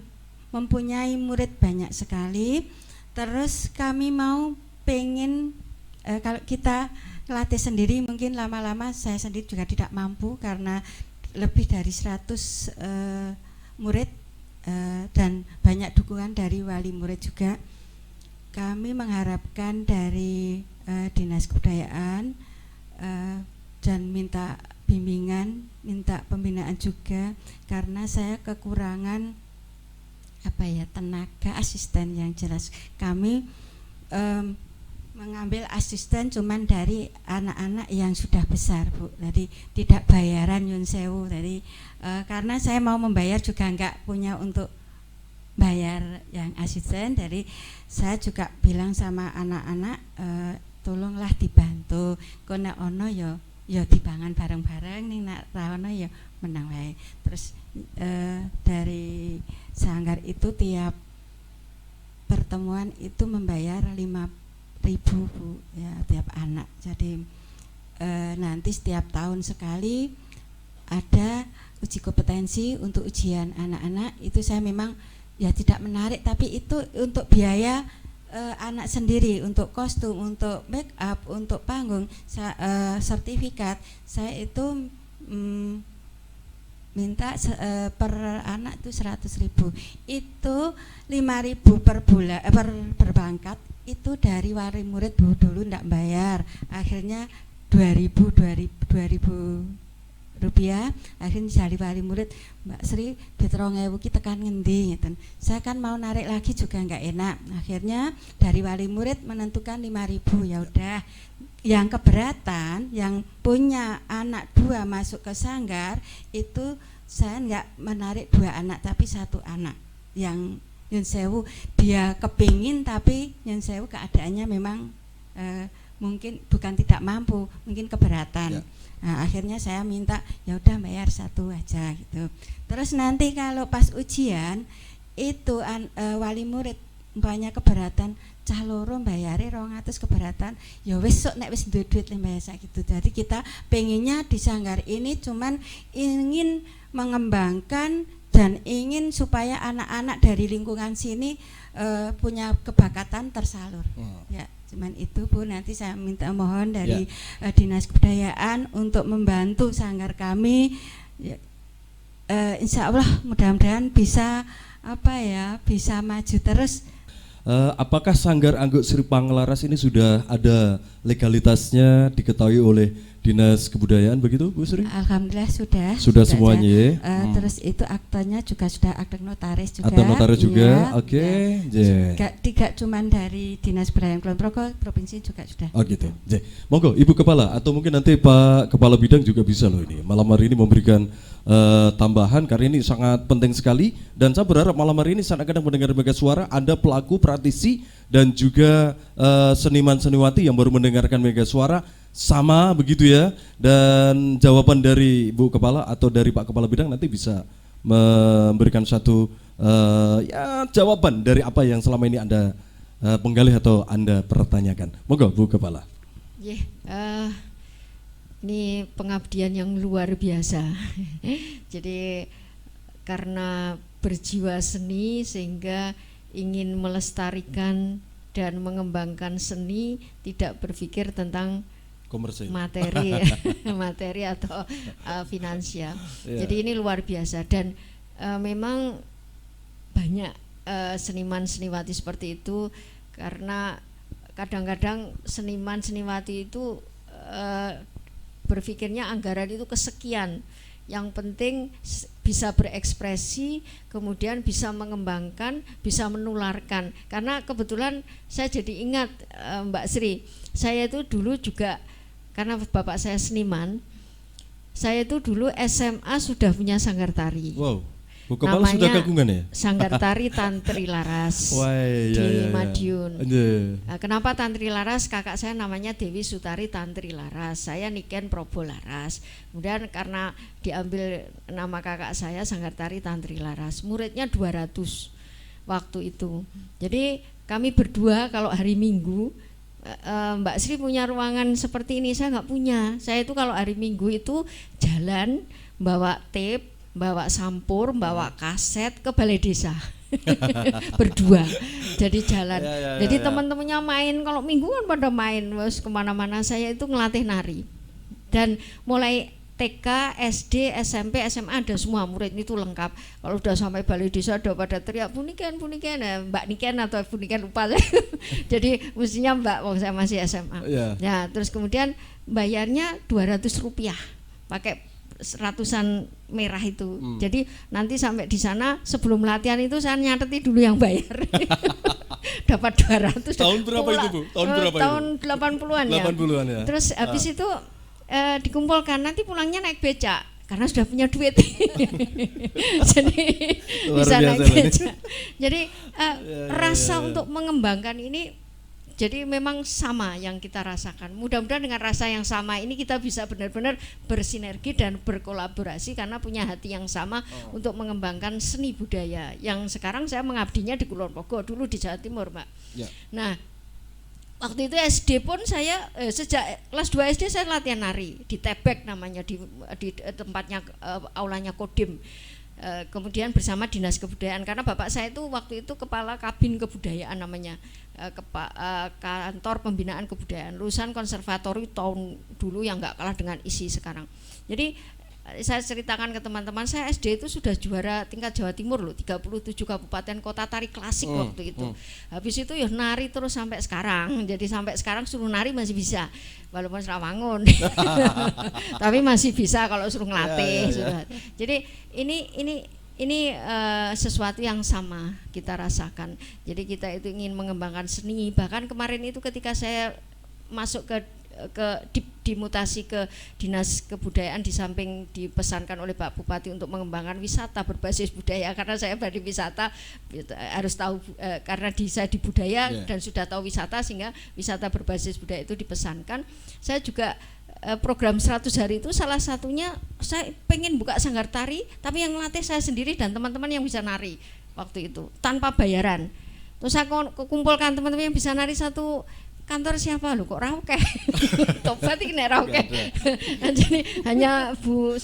mempunyai murid banyak sekali. Terus kami mau pengen kalau kita latih sendiri mungkin lama-lama saya sendiri juga tidak mampu karena lebih dari 100 murid dan banyak dukungan dari wali murid juga. Kami mengharapkan dari Dinas Kebudayaan dan minta bimbingan, minta pembinaan juga karena saya kekurangan tenaga asisten yang jelas. Kami mengambil asisten cuman dari anak-anak yang sudah besar, Bu. Jadi tidak bayaran nyun sewu. Jadi karena saya mau membayar juga enggak punya untuk bayar yang asisten. Jadi saya juga bilang sama anak-anak tolonglah dibantu. Kono ono ya dibangan bareng-bareng ning nak ra ono ya menang wae. Terus dari sanggar itu tiap pertemuan itu membayar 5.000 Bu ya tiap anak. Jadi nanti setiap tahun sekali ada uji kompetensi untuk ujian anak-anak. Itu saya memang ya tidak menarik, tapi itu untuk biaya anak sendiri, untuk kostum, untuk make up, untuk panggung, sertifikat. Saya itu minta per anak itu 100.000. Itu 5.000 per bulan per bangkat. Itu dari wali murid dulu ndak bayar. Akhirnya 2.000 rupiah. Akhirnya jadi wali murid, Mbak Sri diterong kita tekan ngendi ngeten. Saya kan mau narik lagi juga nggak enak. Akhirnya dari wali murid menentukan 5.000. Ya udah, yang keberatan yang punya anak 2 masuk ke sanggar itu saya nggak menarik 2 anak tapi 1 anak yang nyun sewu dia kepingin tapi nyun sewu keadaannya memang mungkin bukan tidak mampu, mungkin keberatan. Nah, akhirnya saya minta ya udah bayar 1 aja gitu. Terus nanti kalau pas ujian itu wali murid umpamanya keberatan cah loro bayare 200 keberatan ya wis sok nek wis duwe duit bayar gitu. Jadi kita pengennya di Sanggar ini cuman ingin mengembangkan dan ingin supaya anak-anak dari lingkungan sini punya kebakatan tersalur. Ya, cuman itu Bu, nanti saya minta mohon dari Dinas Kebudayaan untuk membantu Sanggar kami. Ya, insya Allah mudah-mudahan bisa bisa maju terus. Apakah Sanggar Anggur Sri Panglarass ini sudah ada legalitasnya diketahui oleh Dinas Kebudayaan begitu Bu Sri? Alhamdulillah sudah. Sudah semuanya ya. Terus itu aktenya juga sudah akte notaris juga. Akte notaris juga. Iya, Oke. Ya. Tidak cuma dari Dinas Kebudayaan Kulon Progo, provinsi juga sudah. Oh gitu. Monggo Ibu Kepala atau mungkin nanti Pak Kepala Bidang juga bisa loh ini malam hari ini memberikan tambahan karena ini sangat penting sekali dan saya berharap malam hari ini saat kadang mendengar Mega Suara ada pelaku praktisi dan juga seniman-seniwati yang baru mendengarkan Mega Suara sama begitu ya, dan jawaban dari Ibu Kepala atau dari Pak Kepala Bidang nanti bisa memberikan satu jawaban dari apa yang selama ini Anda penggali atau Anda pertanyakan. Monggo Bu Kepala. Ini pengabdian yang luar biasa. Jadi karena berjiwa seni sehingga ingin melestarikan dan mengembangkan seni, tidak berpikir tentang komersil, materi atau finansial. Jadi ini luar biasa dan memang banyak seniman-seniwati seperti itu, karena kadang-kadang seniman-seniwati itu berpikirnya anggaran itu kesekian. Yang penting bisa berekspresi, kemudian bisa mengembangkan, bisa menularkan. Karena kebetulan saya jadi ingat Mbak Sri, saya itu dulu juga karena bapak saya seniman, saya itu dulu SMA sudah punya sanggar tari. Wow, Bu Kepala sudah kagungan ya? Sanggar tari Tantri Laras di Madiun. Nah, kenapa Tantri Laras? Kakak saya namanya Dewi Sutari Tantri Laras, saya Niken Probo Laras. Kemudian karena diambil nama kakak saya Sanggar Tari Tantri Laras, muridnya 200 waktu itu. Jadi kami berdua kalau hari Minggu, Mbak Sri punya ruangan seperti ini, saya nggak punya. Saya itu kalau hari Minggu itu jalan bawa tape, bawa sampur, bawa kaset ke balai desa. Berdua jadi jalan. Jadi teman-temannya main, kalau minggu kan pada main terus kemana-mana. Saya itu ngelatih nari dan mulai TK, SD, SMP, SMA ada semua murid itu lengkap. Kalau udah sampai balai desa udah pada teriak Buniken, Mbak Niken atau Buniken lupa. Jadi mestinya Mbak, wong saya masih SMA. Ya, terus kemudian bayarnya 200 rupiah pakai ratusan merah itu. Jadi nanti sampai di sana sebelum latihan itu saya nyateti dulu yang bayar. Dapat 200. Tahun berapa itu Bu? Tahun berapa itu? Tahun 80-an ya. 80-an ya. Terus habis itu dikumpulkan, nanti pulangnya naik becak karena sudah punya duit. Jadi bisa naik becak. Jadi rasa untuk mengembangkan ini jadi memang sama yang kita rasakan. Mudah-mudahan dengan rasa yang sama ini kita bisa benar-benar bersinergi dan berkolaborasi karena punya hati yang sama untuk mengembangkan seni budaya. Yang sekarang saya mengabdinya di Kulon Progo, dulu di Jawa Timur, Mbak. Nah, waktu itu SD pun saya sejak kelas 2 SD saya latihan nari di Tebek namanya, di tempatnya aulanya Kodim. Kemudian bersama Dinas Kebudayaan karena bapak saya itu waktu itu kepala kabin kebudayaan namanya, kantor pembinaan kebudayaan, lulusan konservatori tahun dulu yang nggak kalah dengan isi sekarang. Jadi saya ceritakan ke teman-teman, saya SD itu sudah juara tingkat Jawa Timur loh, 37 kabupaten kota tari klasik waktu itu. Habis itu ya nari terus sampai sekarang. Jadi sampai sekarang suruh nari masih bisa, walaupun serawangun. Tapi masih bisa kalau suruh ngelatih. Jadi ini sesuatu yang sama kita rasakan. Jadi kita itu ingin mengembangkan seni. Bahkan kemarin itu ketika saya masuk ke dimutasi ke Dinas Kebudayaan, di samping dipesankan oleh Pak Bupati untuk mengembangkan wisata berbasis budaya, karena saya dari wisata harus tahu karena saya di budaya dan sudah tahu wisata, sehingga wisata berbasis budaya itu dipesankan. Saya juga program 100 hari itu salah satunya saya pengen buka sanggar tari, tapi yang melatih saya sendiri dan teman-teman yang bisa nari waktu itu tanpa bayaran. Terus saya kumpulkan teman-teman yang bisa nari satu kantor, siapa lu kok Rauke tobat ini nek Rauke jadi hanya Bu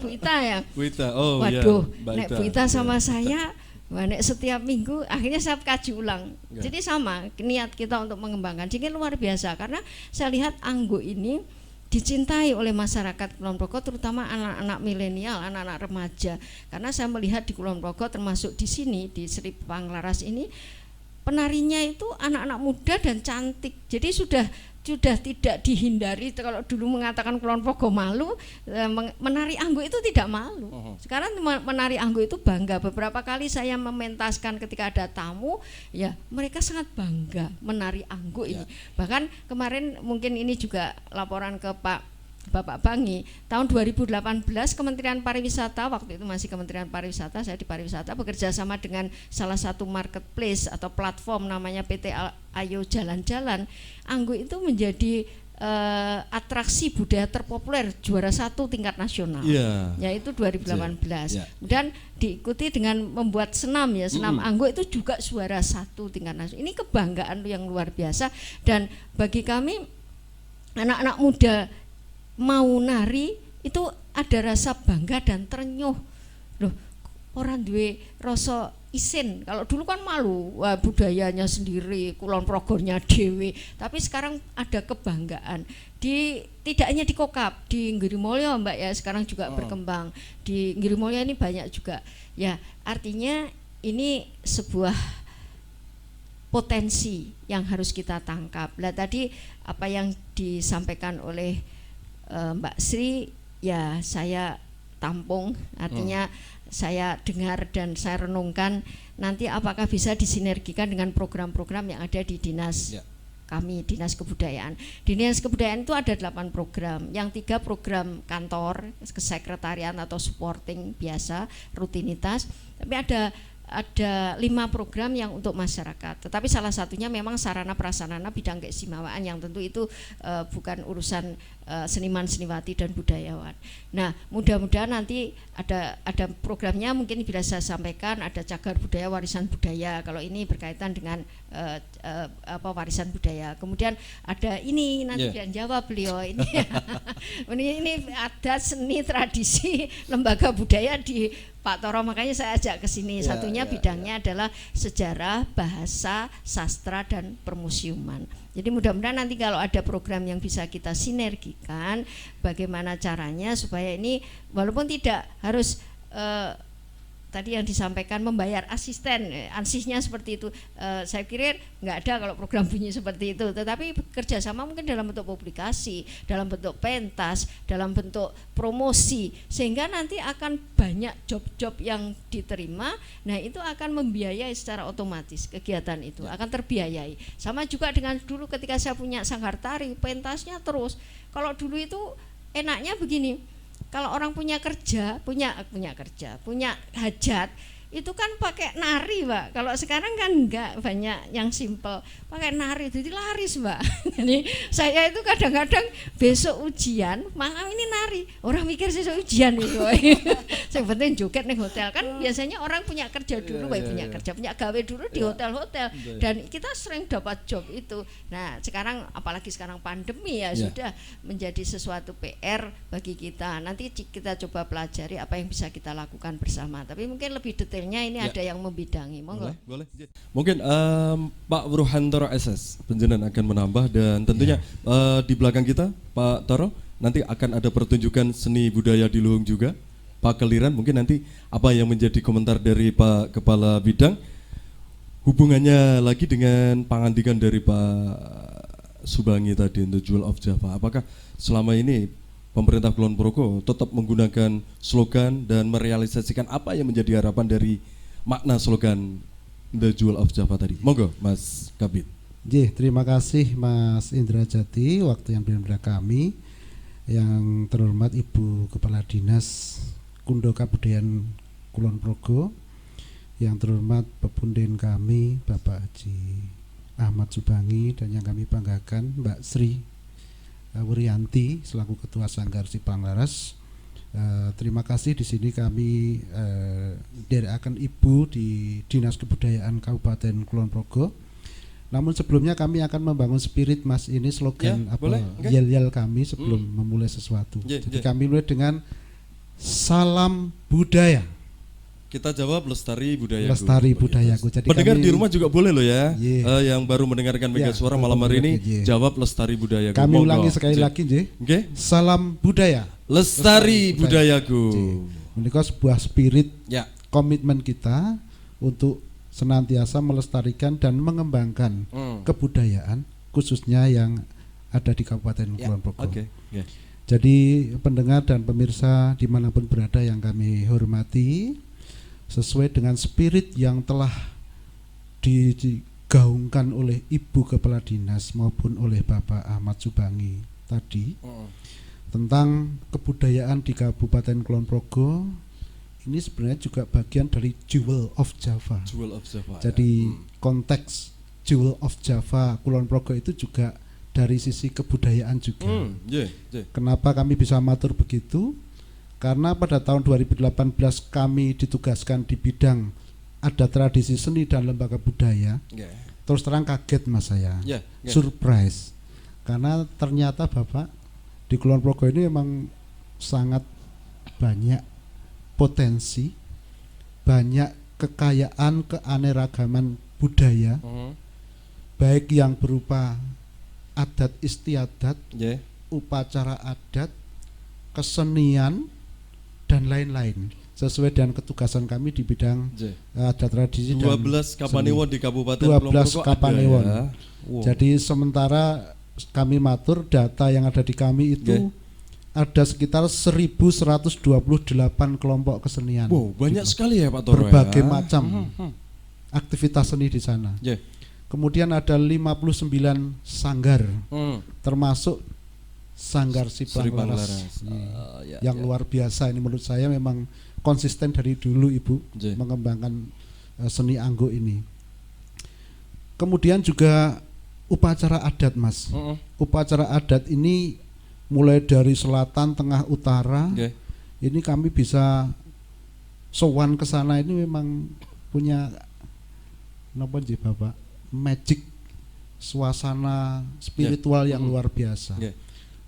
Ita ya. Bu Ita, oh waduh ya, nek Bu Ita sama saya, nek setiap minggu akhirnya saya kaji ulang. Jadi sama niat kita untuk mengembangkan, jadi luar biasa karena saya lihat Anggo ini dicintai oleh masyarakat Kulon Progo, terutama anak-anak milenial, anak-anak remaja. Karena saya melihat di Kulon Progo, termasuk di sini di Sri Panglaras ini, penarinya itu anak-anak muda dan cantik. Jadi sudah tidak dihindari. Kalau dulu mengatakan Kulon Progo malu, menari Anggo itu tidak malu. Sekarang menari Anggo itu bangga. Beberapa kali saya mementaskan ketika ada tamu, ya mereka sangat bangga menari Anggo ini. Bahkan kemarin mungkin ini juga laporan ke Bapak Bangi, tahun 2018 Kementerian Pariwisata, waktu itu masih Kementerian Pariwisata, saya di pariwisata, bekerja sama dengan salah satu marketplace atau platform namanya PT Ayo Jalan-Jalan. Anggo itu menjadi atraksi budaya terpopuler juara 1 tingkat nasional, yaitu 2018. Dan diikuti dengan membuat senam ya, senam Anggo itu juga juara 1 tingkat nasional. Ini kebanggaan yang luar biasa, dan bagi kami anak-anak muda mau nari itu ada rasa bangga dan terenyuh. Loh, orang duwe rasa isin. Kalau dulu kan malu, wah budayanya sendiri, Kulon Progonya dewe. Tapi sekarang ada kebanggaan. Tidak hanya di Kokap, di Ngirimulya Mbak ya, sekarang juga berkembang. Di Ngirimulya ini banyak juga. Ya, artinya ini sebuah potensi yang harus kita tangkap. Lah tadi apa yang disampaikan oleh Mbak Sri, ya saya tampung, artinya saya dengar dan saya renungkan nanti apakah bisa disinergikan dengan program-program yang ada di dinas kami, Dinas Kebudayaan. Di Dinas Kebudayaan itu ada 8 program, yang 3 program kantor, kesekretarian atau supporting biasa, rutinitas, tapi ada 5 program yang untuk masyarakat. Tetapi salah satunya memang sarana prasarana bidang keistimewaan yang tentu itu bukan urusan seniman seniwati dan budayawan. Nah, mudah-mudahan nanti ada programnya, mungkin bisa saya sampaikan, ada cagar budaya warisan budaya. Kalau ini berkaitan dengan warisan budaya. Kemudian ada ini nanti dan jawab beliau ini. ini ada seni tradisi lembaga budaya di Pak Toro, makanya saya ajak ke sini. Satunya bidangnya adalah sejarah, bahasa, sastra dan permusiuman. Jadi mudah-mudahan nanti kalau ada program yang bisa kita sinergikan, bagaimana caranya supaya ini walaupun tidak harus tadi yang disampaikan membayar asisten, ansihnya seperti itu, saya kira nggak ada kalau program bunyi seperti itu. Tetapi kerjasama mungkin dalam bentuk publikasi, dalam bentuk pentas, dalam bentuk promosi, sehingga nanti akan banyak job-job yang diterima. Nah itu akan membiayai secara otomatis kegiatan itu, akan terbiayai. Sama juga dengan dulu ketika saya punya sanggar tari, pentasnya terus. Kalau dulu itu enaknya begini, kalau orang punya hajat itu kan pakai nari, Mbak. Kalau sekarang kan enggak, banyak yang simpel pakai nari, jadi laris, Mbak. Jadi saya itu kadang-kadang besok ujian, malam ini nari, orang mikir besok ujian itu. Yang penting joget nih hotel kan, biasanya orang punya kerja dulu, punya gawe dulu di hotel-hotel, dan kita sering dapat job itu. Nah sekarang apalagi sekarang pandemi ya, sudah menjadi sesuatu PR bagi kita. Nanti kita coba pelajari apa yang bisa kita lakukan bersama, tapi mungkin lebih detailnya ini ada yang membidangi. Monggo. Boleh. Mungkin Pak Bruhantoro SS Penjenan akan menambah, dan tentunya di belakang kita Pak Toro nanti akan ada pertunjukan seni budaya di Luhung juga. Pak Keliran mungkin nanti apa yang menjadi komentar dari Pak Kepala Bidang, hubungannya lagi dengan pangandikan dari Pak Subangi tadi untuk Jewel of Java. Apakah selama ini pemerintah Kulon Progo tetap menggunakan slogan dan merealisasikan apa yang menjadi harapan dari makna slogan The Jewel of Java tadi? Monggo Mas Kabit. Terima kasih Mas Indra Jati waktu yang diberikan kami. Yang terhormat Ibu Kepala Dinas Kundo Kabudayaan Kulon Progo, yang terhormat Pepunden kami Bapak Haji Ahmad Subangi, dan yang kami banggakan Mbak Sri Wuryanti selaku Ketua Sanggar Sipanglaras. Terima kasih, di sini kami derekaken Ibu di Dinas Kebudayaan Kabupaten Kulon Progo. Namun sebelumnya kami akan membangun spirit, Mas, ini slogan yel-yel kami sebelum memulai sesuatu. Jadi kami mulai dengan salam budaya. Kita jawab lestari budayaku. Lestari budayaku. Jadi pendengar kami, di rumah juga boleh loh ya. Yang baru mendengarkan Mega Suara malam hari ini jawab lestari budayaku. Kami ulangi sekali lagi, salam budaya. Lestari budayaku. Menika sebuah spirit komitmen kita untuk senantiasa melestarikan dan mengembangkan kebudayaan khususnya yang ada di Kabupaten Kulon Progo. Jadi pendengar dan pemirsa dimanapun berada yang kami hormati, sesuai dengan spirit yang telah digaungkan oleh Ibu Kepala Dinas maupun oleh Bapak Ahmad Subangi tadi tentang kebudayaan di Kabupaten Kulon Progo, ini sebenarnya juga bagian dari Jewel of Java. Jadi konteks Jewel of Java Kulon Progo itu juga dari sisi kebudayaan juga. Kenapa kami bisa matur begitu? Karena pada tahun 2018 kami ditugaskan di bidang ada tradisi seni dan lembaga budaya. Terus terang kaget, Mas, saya. Surprise. Karena ternyata Bapak di Kulon Progo ini memang sangat banyak potensi, banyak kekayaan keanekaragaman budaya, baik yang berupa adat istiadat, upacara adat, kesenian, dan lain-lain, sesuai dengan ketugasan kami di bidang adat tradisi 12 Kapanewon di Kabupaten 12 Kapanewon. Jadi sementara kami matur, data yang ada di kami itu ada sekitar 1128 kelompok kesenian. Banyak sekali ya Pak Toro. Berbagai macam aktivitas seni di sana. Kemudian ada 59 sanggar, termasuk Sanggar Sipanglaras. Yang luar biasa ini menurut saya, memang konsisten dari dulu Ibu mengembangkan seni anggo ini. Kemudian juga upacara adat, Mas. Upacara adat ini mulai dari selatan, tengah, utara. Ini kami bisa sowan ke sana, ini memang punya napa nggih Bapak, magic, suasana spiritual yang luar biasa.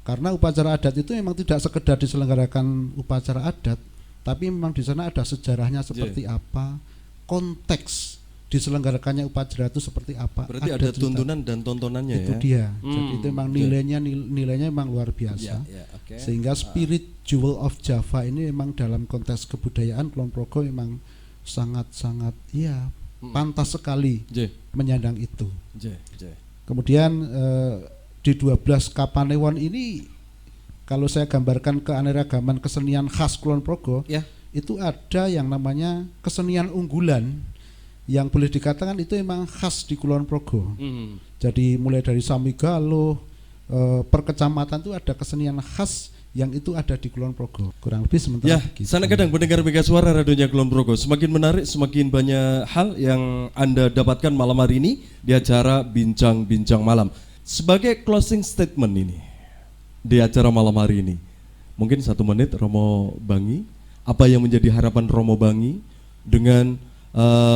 Karena upacara adat itu memang tidak sekedar diselenggarakan upacara adat, tapi memang di sana ada sejarahnya seperti apa, konteks diselenggarakannya upacara itu seperti apa. Berarti ada tuntunan dan tontonannya itu dia. Jadi itu memang nilainya memang luar biasa. Sehingga spirit Jewel of Java ini memang dalam konteks kebudayaan Kulon Progo memang sangat-sangat pantas sekali menyandang itu. Kemudian di 12 Kapanewon ini, kalau saya gambarkan keanekaragaman kesenian khas Kulon Progo, itu ada yang namanya kesenian unggulan, yang boleh dikatakan itu memang khas di Kulon Progo. Jadi mulai dari Samigalo, per kecamatan itu ada kesenian khas yang itu ada di Kulon Progo. Kurang lebih sementara gitu. Sana kadang pendengar Mega Suara radionya Kulon Progo, semakin menarik, semakin banyak hal yang Anda dapatkan malam hari ini di acara Bincang-Bincang Malam. Sebagai closing statement ini di acara malam hari ini, mungkin 1 menit Romo Bangi, apa yang menjadi harapan Romo Bangi dengan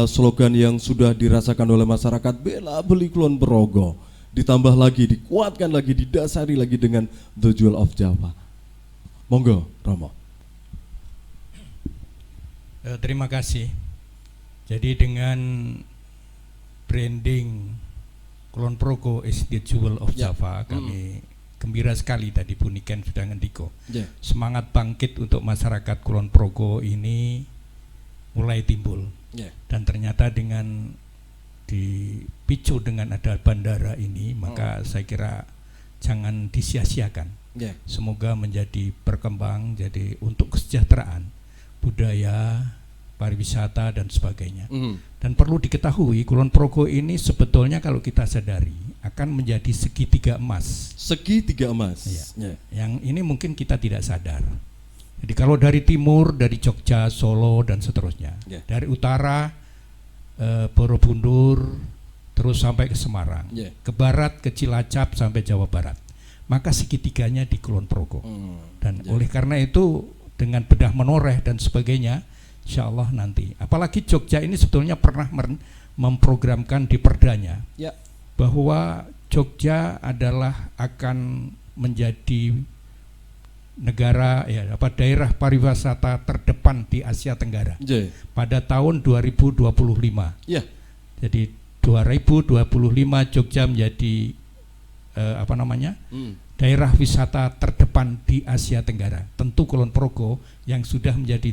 slogan yang sudah dirasakan oleh masyarakat, bela beli Kulon Progo, ditambah lagi, dikuatkan lagi, didasari lagi dengan The Jewel of Java. Monggo Romo. Terima kasih. Jadi dengan branding Kulon Progo is the Jewel of Java, kami gembira sekali tadi Bu Niken sudah ngendiko. Semangat bangkit untuk masyarakat Kulon Progo ini mulai timbul. Dan ternyata dengan dipicu dengan ada bandara ini, maka saya kira jangan disia-siakan. Semoga menjadi berkembang, jadi untuk kesejahteraan budaya, pariwisata dan sebagainya. Dan perlu diketahui Kulon Progo ini sebetulnya kalau kita sadari akan menjadi segitiga emas. Segitiga emas. Ya. Yang ini mungkin kita tidak sadar. Jadi kalau dari timur, dari Jogja, Solo dan seterusnya, dari utara Borobudur, terus sampai ke Semarang, ke barat ke Cilacap sampai Jawa Barat, maka segitiganya di Kulon Progo. Dan oleh karena itu dengan bedah menoreh dan sebagainya, insya Allah nanti, apalagi Jogja ini sebetulnya pernah memprogramkan di perdanya bahwa Jogja adalah akan menjadi negara daerah pariwisata terdepan di Asia Tenggara pada tahun 2025. Jadi 2025 Jogja menjadi daerah wisata terdepan di Asia Tenggara. Tentu Kulon Progo yang sudah menjadi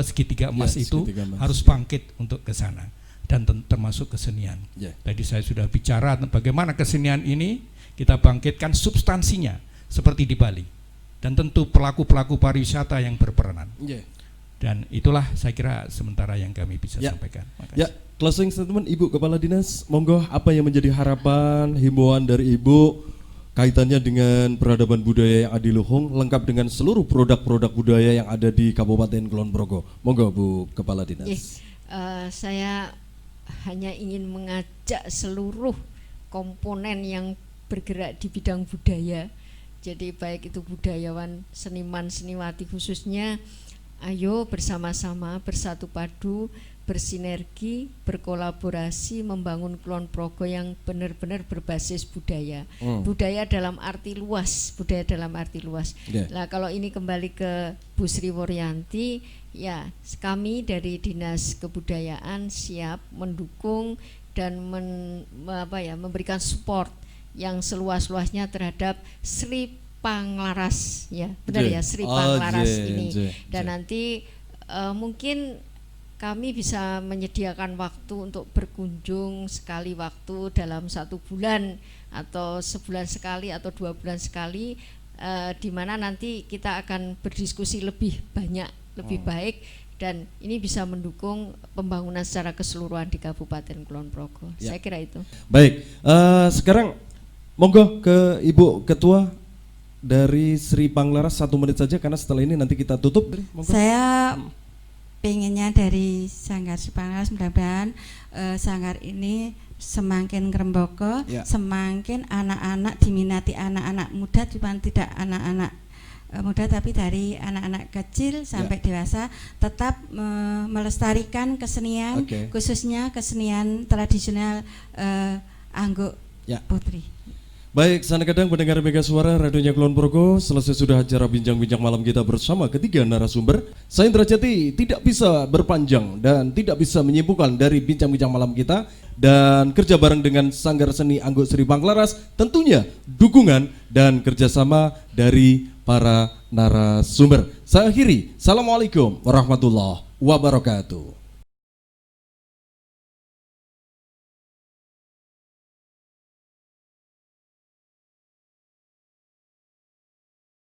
segitiga emas itu harus bangkit untuk ke sana dan termasuk kesenian. Tadi saya sudah bicara bagaimana kesenian ini kita bangkitkan substansinya seperti di Bali. Dan tentu pelaku-pelaku pariwisata yang berperanan. Dan itulah saya kira sementara yang kami bisa sampaikan. Ya, closing statement Ibu Kepala Dinas, monggo apa yang menjadi harapan, himbauan dari Ibu kaitannya dengan peradaban budaya yang adiluhung, lengkap dengan seluruh produk-produk budaya yang ada di Kabupaten Kulon Progo. Monggo Bu Kepala Dinas. Saya hanya ingin mengajak seluruh komponen yang bergerak di bidang budaya. Jadi baik itu budayawan, seniman, seniwati khususnya, ayo bersama-sama bersatu padu, bersinergi, berkolaborasi membangun Kulon Progo yang benar-benar berbasis budaya. Budaya dalam arti luas, Nah, kalau ini kembali ke Bu Sri Woryanti, ya kami dari Dinas Kebudayaan siap mendukung dan memberikan support yang seluas-luasnya terhadap Sri Panglaras, Sri Panglaras ini. Dan nanti mungkin kami bisa menyediakan waktu untuk berkunjung sekali waktu dalam 1 bulan atau sebulan sekali atau 2 bulan sekali, di mana nanti kita akan berdiskusi lebih banyak, lebih baik, dan ini bisa mendukung pembangunan secara keseluruhan di Kabupaten Kulon Progo. Saya kira itu. Baik, sekarang monggo ke Ibu Ketua dari Sri Panglaras 1 menit saja karena setelah ini nanti kita tutup. Monggo. Saya pengennya dari Sanggar Sri Panglaras mudah-mudahan sanggar ini semakin ngrembaka, semakin anak-anak diminati anak-anak muda, bukan tidak anak-anak muda tapi dari anak-anak kecil sampai dewasa tetap melestarikan kesenian, khususnya kesenian tradisional Angguk Putri. Baik, sana kadang pendengar Mega Suara Radionya Kulon Progo, selesai sudah acara bincang-bincang malam kita bersama ketiga narasumber. Saya Indra Jati tidak bisa berpanjang dan tidak bisa menyimpulkan dari bincang-bincang malam kita, dan kerja bareng dengan Sanggar Seni Angguk Sri Panglaras tentunya dukungan dan kerjasama dari para narasumber. Saya akhiri, Assalamualaikum warahmatullahi wabarakatuh.